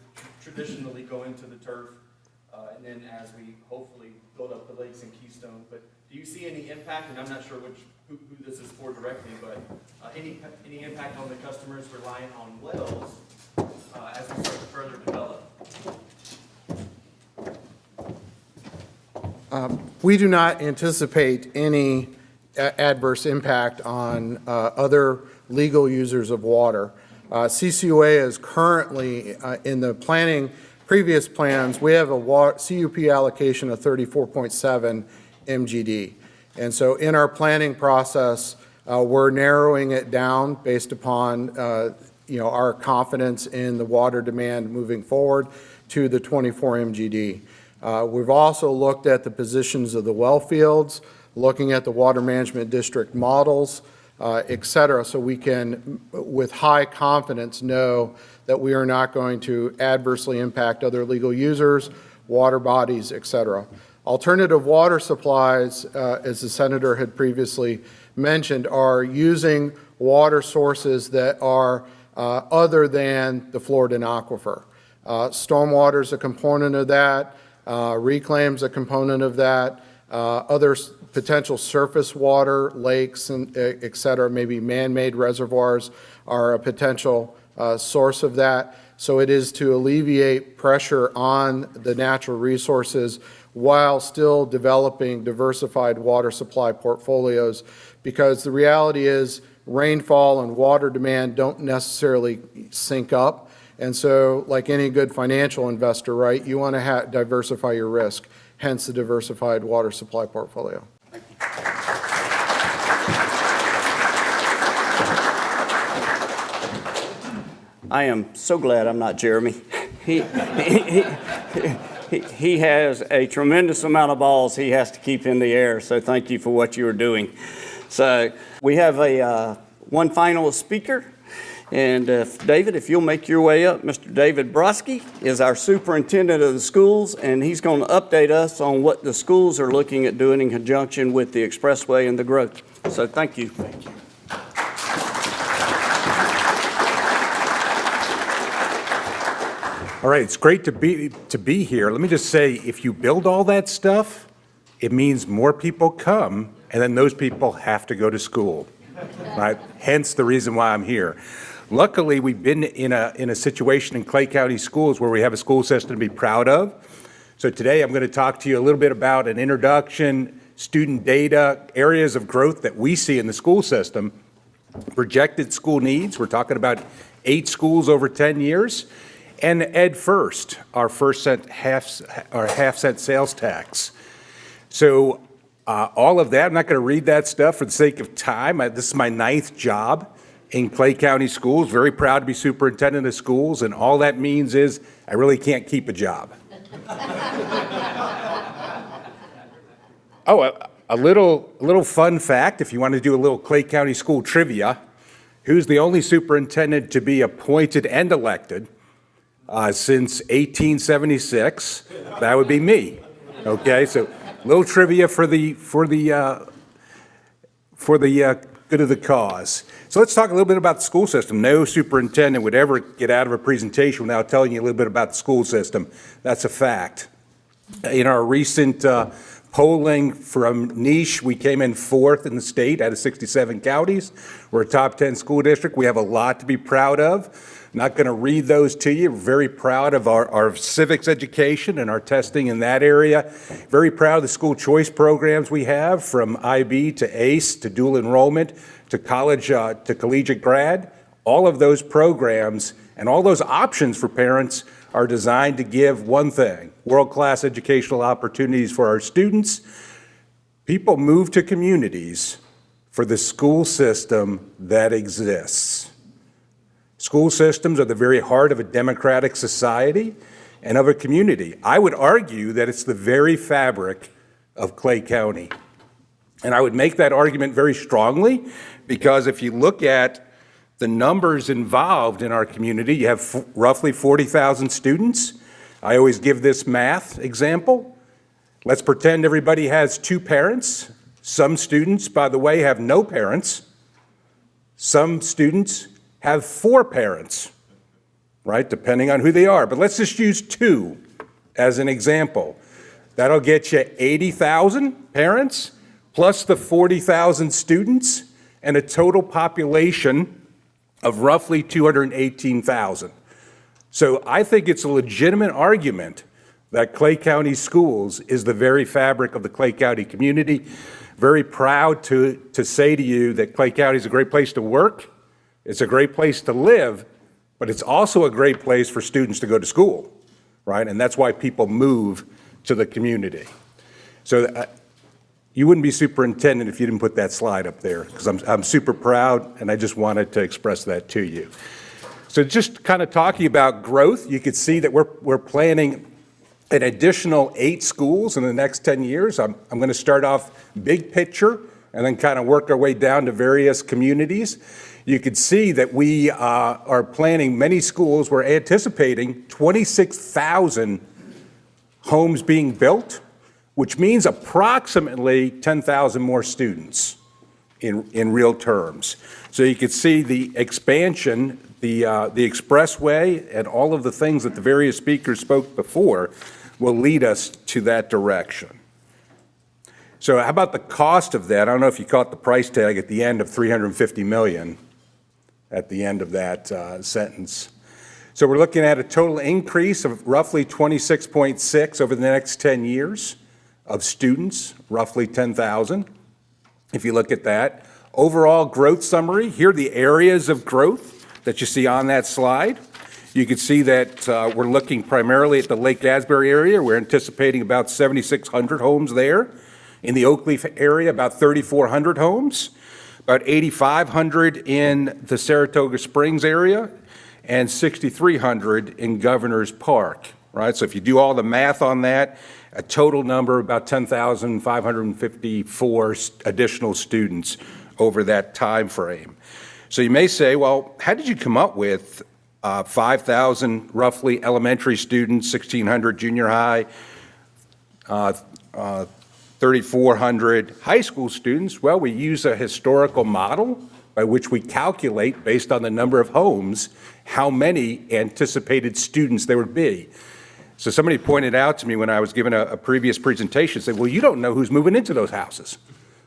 traditionally go into the turf? And then as we hopefully build up the lakes in Keystone, but do you see any impact? And I'm not sure who this is for directly, but any impact on the customers relying on wells as we start to further develop? We do not anticipate any adverse impact on other legal users of water. CCUA is currently in the previous plans, we have a CUP allocation of 34.7 MGD. And so in our planning process, we're narrowing it down based upon our confidence in the water demand moving forward to the 24 MGD. We've also looked at the positions of the well fields, looking at the water management district models, et cetera, so we can, with high confidence, know that we are not going to adversely impact other legal users, water bodies, et cetera. Alternative water supplies, as the senator had previously mentioned, are using water sources that are other than the Floridan aquifer. Stormwater is a component of that. Reclaim's a component of that. Other potential surface water, lakes, and et cetera, maybe man-made reservoirs are a potential source of that. So it is to alleviate pressure on the natural resources while still developing diversified water supply portfolios, because the reality is rainfall and water demand don't necessarily sync up. And so, like any good financial investor, right, you want to diversify your risk, hence the diversified water supply portfolio. I am so glad I'm not Jeremy. He has a tremendous amount of balls he has to keep in the air, so thank you for what you are doing. So we have one final speaker, and David, if you'll make your way up, Mr. David Brodsky is our superintendent of the schools, and he's going to update us on what the schools are looking at doing in conjunction with the Expressway and the growth. So thank you. Thank you. All right, it's great to be here. Let me just say, if you build all that stuff, it means more people come, and then those people have to go to school, right? Hence the reason why I'm here. Luckily, we've been in a situation in Clay County schools where we have a school system to be proud of. So today I'm going to talk to you a little bit about an introduction, student data, areas of growth that we see in the school system, projected school needs. We're talking about 8 schools over 10 years. And Ed First, our half-cent sales tax. So all of that, I'm not going to read that stuff for the sake of time. This is my 9th job in Clay County Schools. Very proud to be superintendent of schools, and all that means is I really can't keep a job. Oh, a little fun fact, if you want to do a little Clay County School trivia, who's the only superintendent to be appointed and elected since 1876? That would be me. Okay, so little trivia for the good of the cause. So let's talk a little bit about the school system. No superintendent would ever get out of a presentation without telling you a little bit about the school system. That's a fact. In our recent polling from Niche, we came in 4th in the state out of 67 counties. We're a top 10 school district. We have a lot to be proud of. Not going to read those to you. We're very proud of our civics education and our testing in that area. Very proud of the school choice programs we have, from IB to ACE to dual enrollment to college to collegiate grad. All of those programs and all those options for parents are designed to give one thing: world-class educational opportunities for our students. People move to communities for the school system that exists. School systems are the very heart of a democratic society and of a community. I would argue that it's the very fabric of Clay County. And I would make that argument very strongly, because if you look at the numbers involved in our community, you have roughly 40,000 students. I always give this math example. Let's pretend everybody has 2 parents. Some students, by the way, have no parents. Some students have 4 parents, right, depending on who they are. But let's just use 2 as an example. That'll get you 80,000 parents plus the 40,000 students, and a total population of roughly 218,000. So I think it's a legitimate argument that Clay County Schools is the very fabric of the Clay County community. Very proud to say to you that Clay County is a great place to work. It's a great place to live, but it's also a great place for students to go to school, right? And that's why people move to the community. So you wouldn't be superintendent if you didn't put that slide up there, because I'm super proud, and I just wanted to express that to you. So just kind of talking about growth, you could see that we're planning an additional 8 schools in the next 10 years. I'm going to start off big picture and then kind of work our way down to various communities. You could see that we are planning many schools. We're anticipating 26,000 homes being built, which means approximately 10,000 more students in real terms. So you could see the expansion, the Expressway, and all of the things that the various speakers spoke before will lead us to that direction. So how about the cost of that? I don't know if you caught the price tag at the end of $350 million at the end of that sentence. So we're looking at a total increase of roughly 26.6 over the next 10 years of students, roughly 10,000. If you look at that. Overall growth summary, here are the areas of growth that you see on that slide. You can see that we're looking primarily at the Lake Asbury area. We're anticipating about 7,600 homes there. In the Oakleaf area, about 3,400 homes. About 8,500 in the Saratoga Springs area, and 6,300 in Governor's Park, right? So if you do all the math on that, a total number of about 10,554 additional students over that time frame. So you may say, well, how did you come up with 5,000 roughly elementary students, 1,600 junior high, 3,400 high school students? Well, we use a historical model by which we calculate, based on the number of homes, how many anticipated students there would be. So somebody pointed out to me when I was giving a previous presentation, said, well, you don't know who's moving into those houses.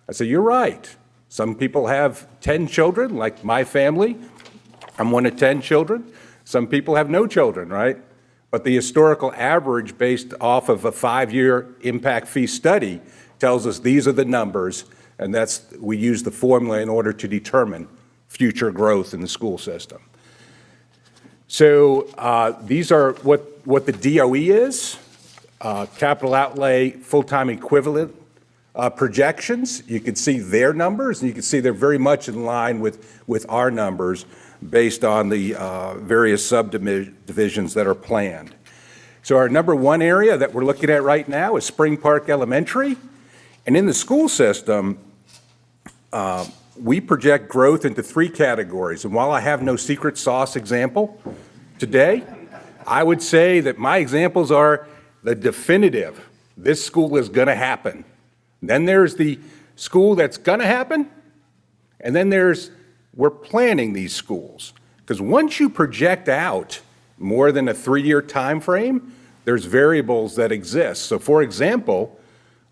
I said, you're right. Some people have 10 children, like my family. I'm one of 10 children. Some people have no children, right? But the historical average based off of a 5-year impact fee study tells us these are the numbers, and we use the formula in order to determine future growth in the school system. So these are what the DOE is, capital outlay full-time equivalent projections. You can see their numbers, and you can see they're very much in line with our numbers based on the various subdivisions that are planned. So our number one area that we're looking at right now is Spring Park Elementary. And in the school system, we project growth into 3 categories. And while I have no secret sauce example today, I would say that my examples are the definitive. This school is going to happen. Then there's the school that's going to happen. And then we're planning these schools. Because once you project out more than a 3-year time frame, there's variables that exist. So for example,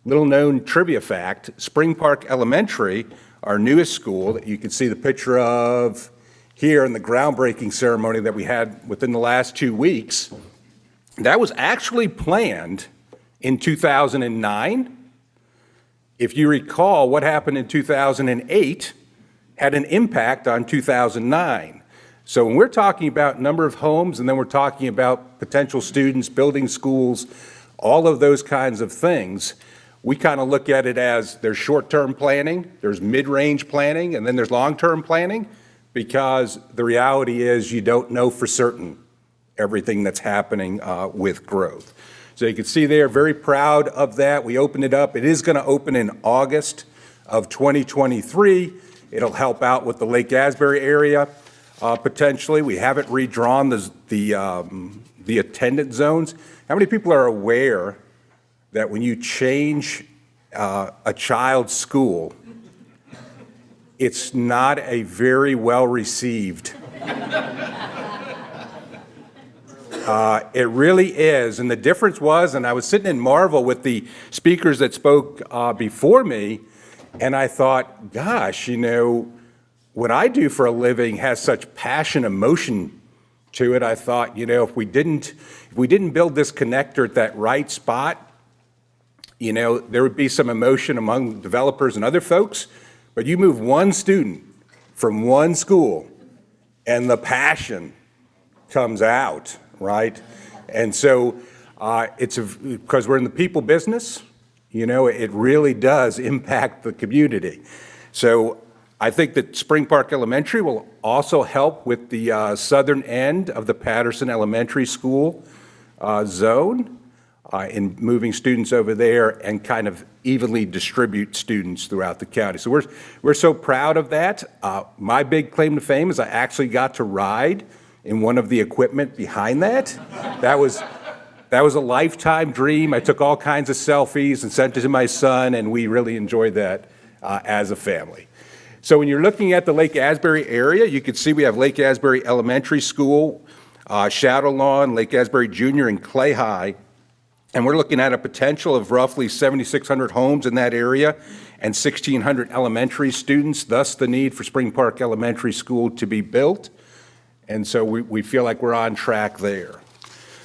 little known trivia fact, Spring Park Elementary, our newest school that you can see the picture of here in the groundbreaking ceremony that we had within the last 2 weeks, that was actually planned in 2009. If you recall, what happened in 2008 had an impact on 2009. So when we're talking about number of homes and then we're talking about potential students, building schools, all of those kinds of things, we kind of look at it as there's short-term planning, there's mid-range planning, and then there's long-term planning, because the reality is you don't know for certain everything that's happening with growth. So you can see there, very proud of that. We opened it up. It is going to open in August of 2023. It'll help out with the Lake Asbury area potentially. We haven't redrawn the attendance zones. How many people are aware that when you change a child's school, it's not a very well received? It really is. And the difference was, and I was sitting in marvel with the speakers that spoke before me, and I thought, gosh, what I do for a living has such passion, emotion to it. I thought, if we didn't build this connector at that right spot, there would be some emotion among developers and other folks. But you move one student from one school, and the passion comes out, right? And so because we're in the people business, it really does impact the community. So I think that Spring Park Elementary will also help with the southern end of the Patterson Elementary School zone in moving students over there and kind of evenly distribute students throughout the county. So we're so proud of that. My big claim to fame is I actually got to ride in one of the equipment behind that. That was a lifetime dream. I took all kinds of selfies and sent it to my son, and we really enjoyed that as a family. So when you're looking at the Lake Asbury area, you can see we have Lake Asbury Elementary School, Shadow Lawn, Lake Asbury Junior, and Clay High. And we're looking at a potential of roughly 7,600 homes in that area and 1,600 elementary students, thus the need for Spring Park Elementary School to be built. And so we feel like we're on track there.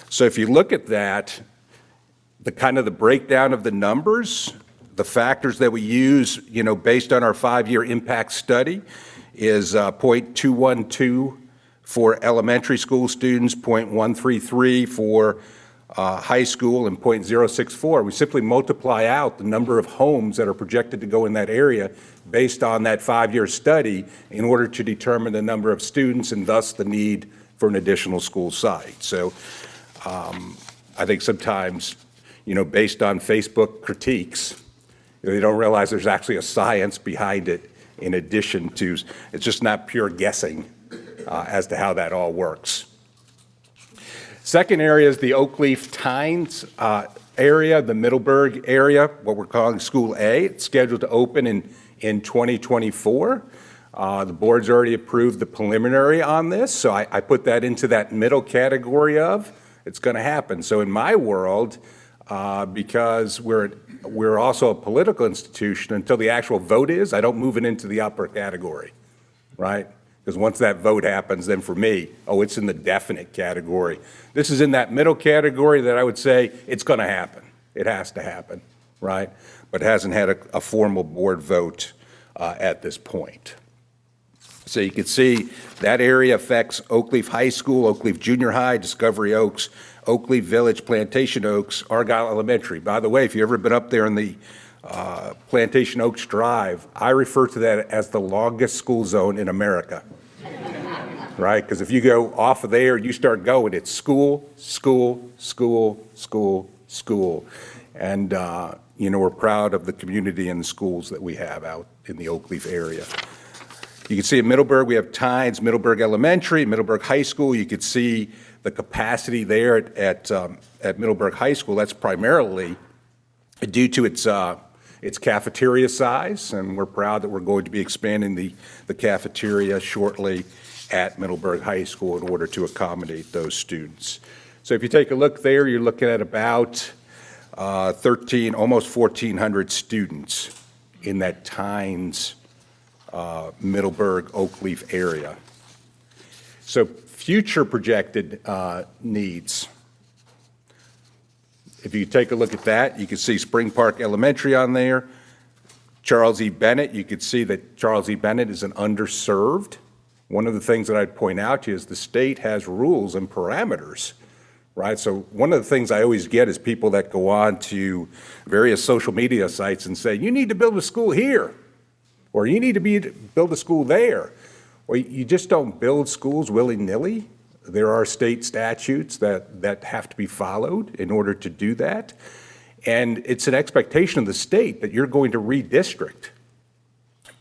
So if you look at that, the breakdown of the numbers, the factors that we use, based on our 5-year impact study is 0.212 for elementary school students, 0.133 for high school, and 0.064. We simply multiply out the number of homes that are projected to go in that area based on that 5-year study in order to determine the number of students and thus the need for an additional school site. So I think sometimes, based on Facebook critiques, they don't realize there's actually a science behind it in addition to, it's just not pure guessing as to how that all works. Second area is the Oakleaf Tynes area, the Middleburg area, what we're calling School A. It's scheduled to open in 2024. The board's already approved the preliminary on this, so I put that into that middle category of it's going to happen. So in my world, because we're also a political institution, until the actual vote is, I don't move it into the upper category, right? Because once that vote happens, then for me, it's in the definite category. This is in that middle category that I would say it's going to happen. It has to happen, right? But it hasn't had a formal board vote at this point. So you can see that area affects Oakleaf High School, Oakleaf Junior High, Discovery Oaks, Oakleaf Village, Plantation Oaks, Argyle Elementary. By the way, if you've ever been up there in the Plantation Oaks Drive, I refer to that as the longest school zone in America, right? Because if you go off of there, you start going, it's school, school, school, school, school. And, we're proud of the community and the schools that we have out in the Oakleaf area. You can see in Middleburg, we have Tynes, Middleburg Elementary, Middleburg High School. You can see the capacity there at Middleburg High School. That's primarily due to its It's cafeteria size, and we're proud that we're going to be expanding the cafeteria shortly at Middleburg High School in order to accommodate those students. So if you take a look there, you're looking at about almost 1,400 students in that Tynes, Middleburg, Oakleaf area. So future projected needs. If you take a look at that, you can see Spring Park Elementary on there. Charles E. Bennett, you can see that Charles E. Bennett is an underserved. One of the things that I'd point out to you is the state has rules and parameters, right? So one of the things I always get is people that go on to various social media sites and say, you need to build a school here, or you need to build a school there. Well, you just don't build schools willy-nilly. There are state statutes that have to be followed in order to do that. And it's an expectation of the state that you're going to redistrict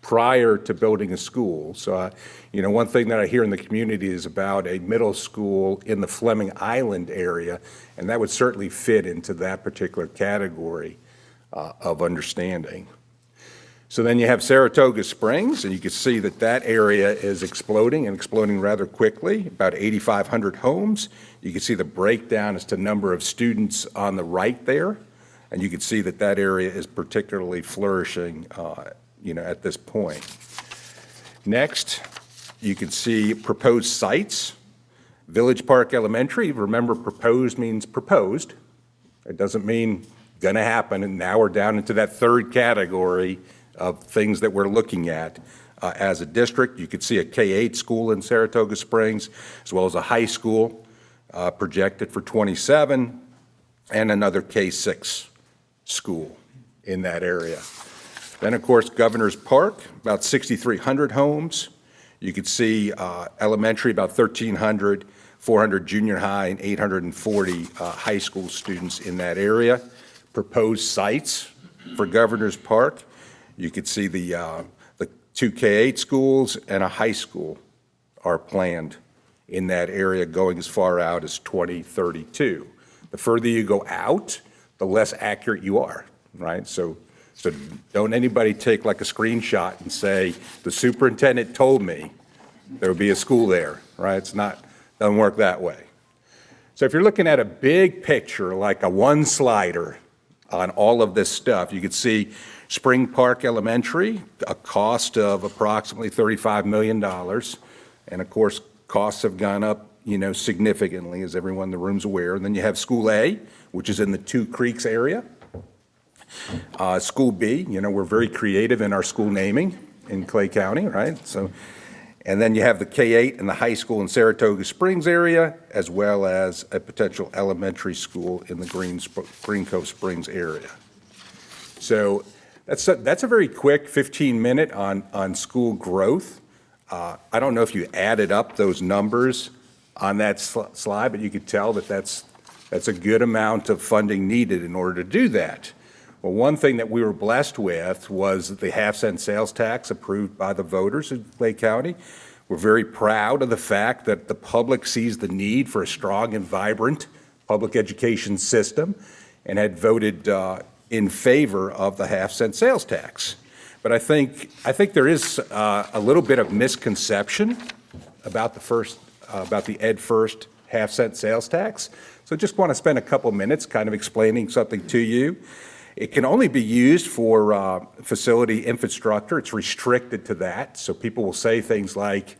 prior to building a school. So, one thing that I hear in the community is about a middle school in the Fleming Island area, and that would certainly fit into that particular category of understanding. So then you have Saratoga Springs, and you can see that that area is exploding and exploding rather quickly, about 8,500 homes. You can see the breakdown as to number of students on the right there, and you can see that that area is particularly flourishing, at this point. Next, you can see proposed sites. Village Park Elementary, remember proposed means proposed. It doesn't mean gonna happen, and now we're down into that third category of things that we're looking at as a district. You could see a K-8 school in Saratoga Springs, as well as a high school projected for 27, and another K-6 school in that area. Then, of course, Governor's Park, about 6,300 homes. You could see elementary, about 1,300, 400 junior high, and 840 high school students in that area. Proposed sites for Governor's Park. You could see the two K-8 schools and a high school are planned in that area, going as far out as 2032. The further you go out, the less accurate you are, right? So don't anybody take like a screenshot and say, the superintendent told me there would be a school there, right? Doesn't work that way. So if you're looking at a big picture, like a one slider on all of this stuff, you could see Spring Park Elementary, a cost of approximately $35 million. And of course, costs have gone up, significantly, as everyone in the room's aware. And then you have School A, which is in the Two Creeks area. School B, we're very creative in our school naming in Clay County, right? And then you have the K-8 and the high school in Saratoga Springs area, as well as a potential elementary school in the Green Cove Springs area. So that's a very quick 15-minute on school growth. I don't know if you added up those numbers on that slide, but you could tell that that's a good amount of funding needed in order to do that. Well, one thing that we were blessed with was the half-cent sales tax approved by the voters in Clay County. We're very proud of the fact that the public sees the need for a strong and vibrant public education system and had voted in favor of the half-cent sales tax. But I think there is a little bit of misconception about the Ed First half-cent sales tax. So just want to spend a couple minutes kind of explaining something to you. It can only be used for facility infrastructure. It's restricted to that. So people will say things like,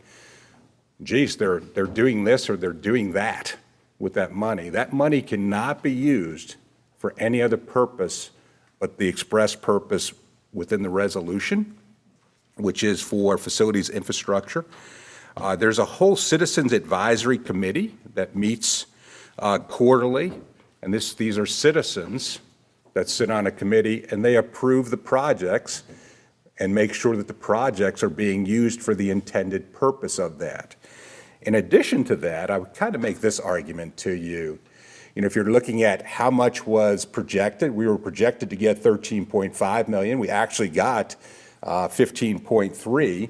geez, they're doing this or they're doing that with that money. That money cannot be used for any other purpose but the express purpose within the resolution, which is for facilities infrastructure. There's a whole citizens advisory committee that meets quarterly, and these are citizens that sit on a committee, and they approve the projects and make sure that the projects are being used for the intended purpose of that. In addition to that, I would kind of make this argument to you. If you're looking at how much was projected, we were projected to get 13.5 million. We actually got 15.3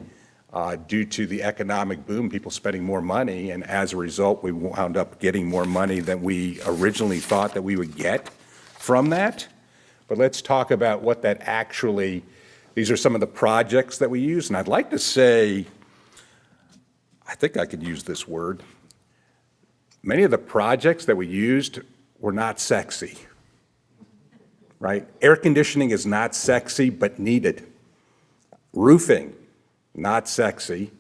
due to the economic boom, people spending more money, and as a result, we wound up getting more money than we originally thought that we would get from that. but let's talk about what that actually, these are some of the projects that we use. And I'd like to say, I think I could use this word. Many of the projects that we used were not sexy, right? Air conditioning is not sexy, but needed. Roofing, not sexy,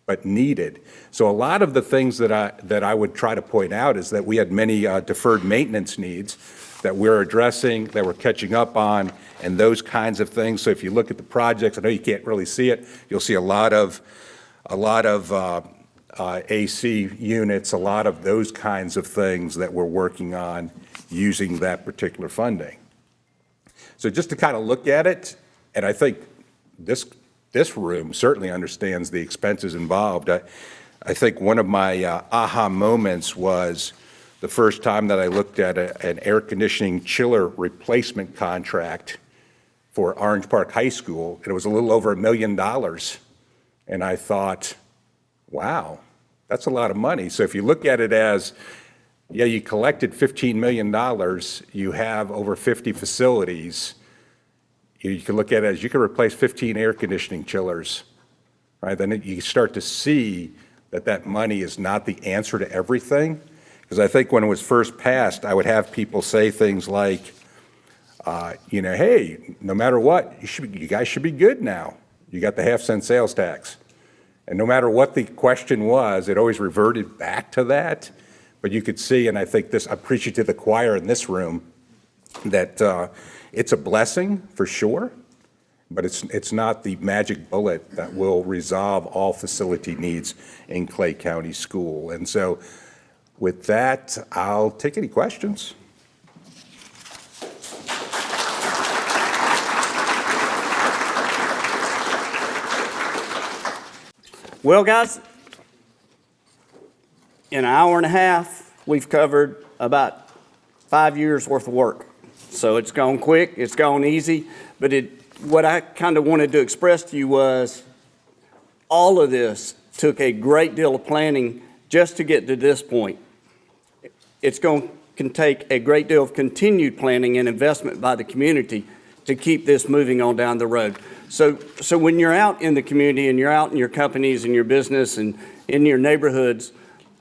but needed. So a lot of the things that I would try to point out is that we had many deferred maintenance needs that we're addressing, that we're catching up on, and those kinds of things. So if you look at the projects, I know you can't really see it, you'll see a lot of AC units, a lot of those kinds of things that we're working on using that particular funding. So just to kind of look at it, and I think this room certainly understands the expenses involved. I think one of my aha moments was the first time that I looked at an air conditioning chiller replacement contract for Orange Park High School, and it was a little over $1 million. And I thought, wow, that's a lot of money. So if you look at it as, yeah, you collected $15 million, you have over 50 facilities, you can look at it as you can replace 15 air conditioning chillers, right? Then you start to see that that money is not the answer to everything. Because I think when it was first passed, I would have people say things like, hey, no matter what, you guys should be good now. You got the half-cent sales tax. And no matter what the question was, it always reverted back to that. But you could see, and I think this, I preach it to the choir in this room, that it's a blessing for sure, but it's not the magic bullet that will resolve all facility needs in Clay County School. And so with that, I'll take any questions. Well, guys, in an hour and a half, we've covered about 5 years worth of work. So it's gone quick, it's gone easy, but what I kind of wanted to express to you was all of this took a great deal of planning just to get to this point. It's going to take a great deal of continued planning and investment by the community to keep this moving on down the road. So when you're out in the community and you're out in your companies and your business and in your neighborhoods,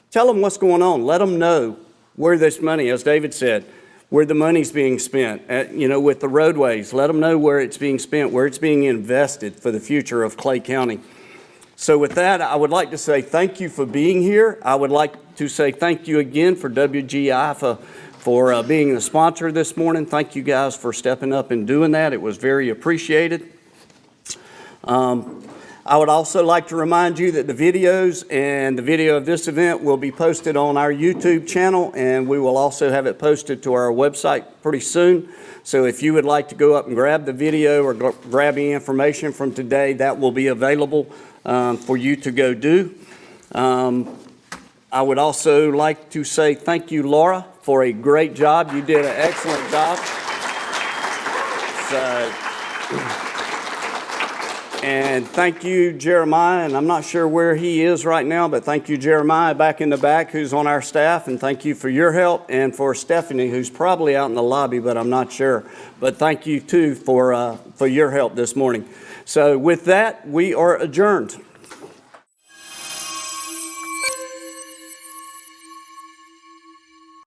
tell them what's going on. Let them know where this money, as David said, where the money's being spent, with the roadways. Let them know where it's being spent, where it's being invested for the future of Clay County. So with that, I would like to say thank you for being here. I would like to say thank you again for WGI for being the sponsor this morning. Thank you guys for stepping up and doing that. It was very appreciated. I would also like to remind you that the videos and the video of this event will be posted on our YouTube channel, and we will also have it posted to our website pretty soon. So if you would like to go up and grab the video or grab any information from today, that will be available for you to go do. I would also like to say thank you, Laura, for a great job. You did an excellent job. And thank you, Jeremiah, and I'm not sure where he is right now, but thank you, Jeremiah, back in the back, who's on our staff, and thank you for your help, and for Stephanie, who's probably out in the lobby, but I'm not sure. But thank you, too, for your help this morning. So with that, we are adjourned.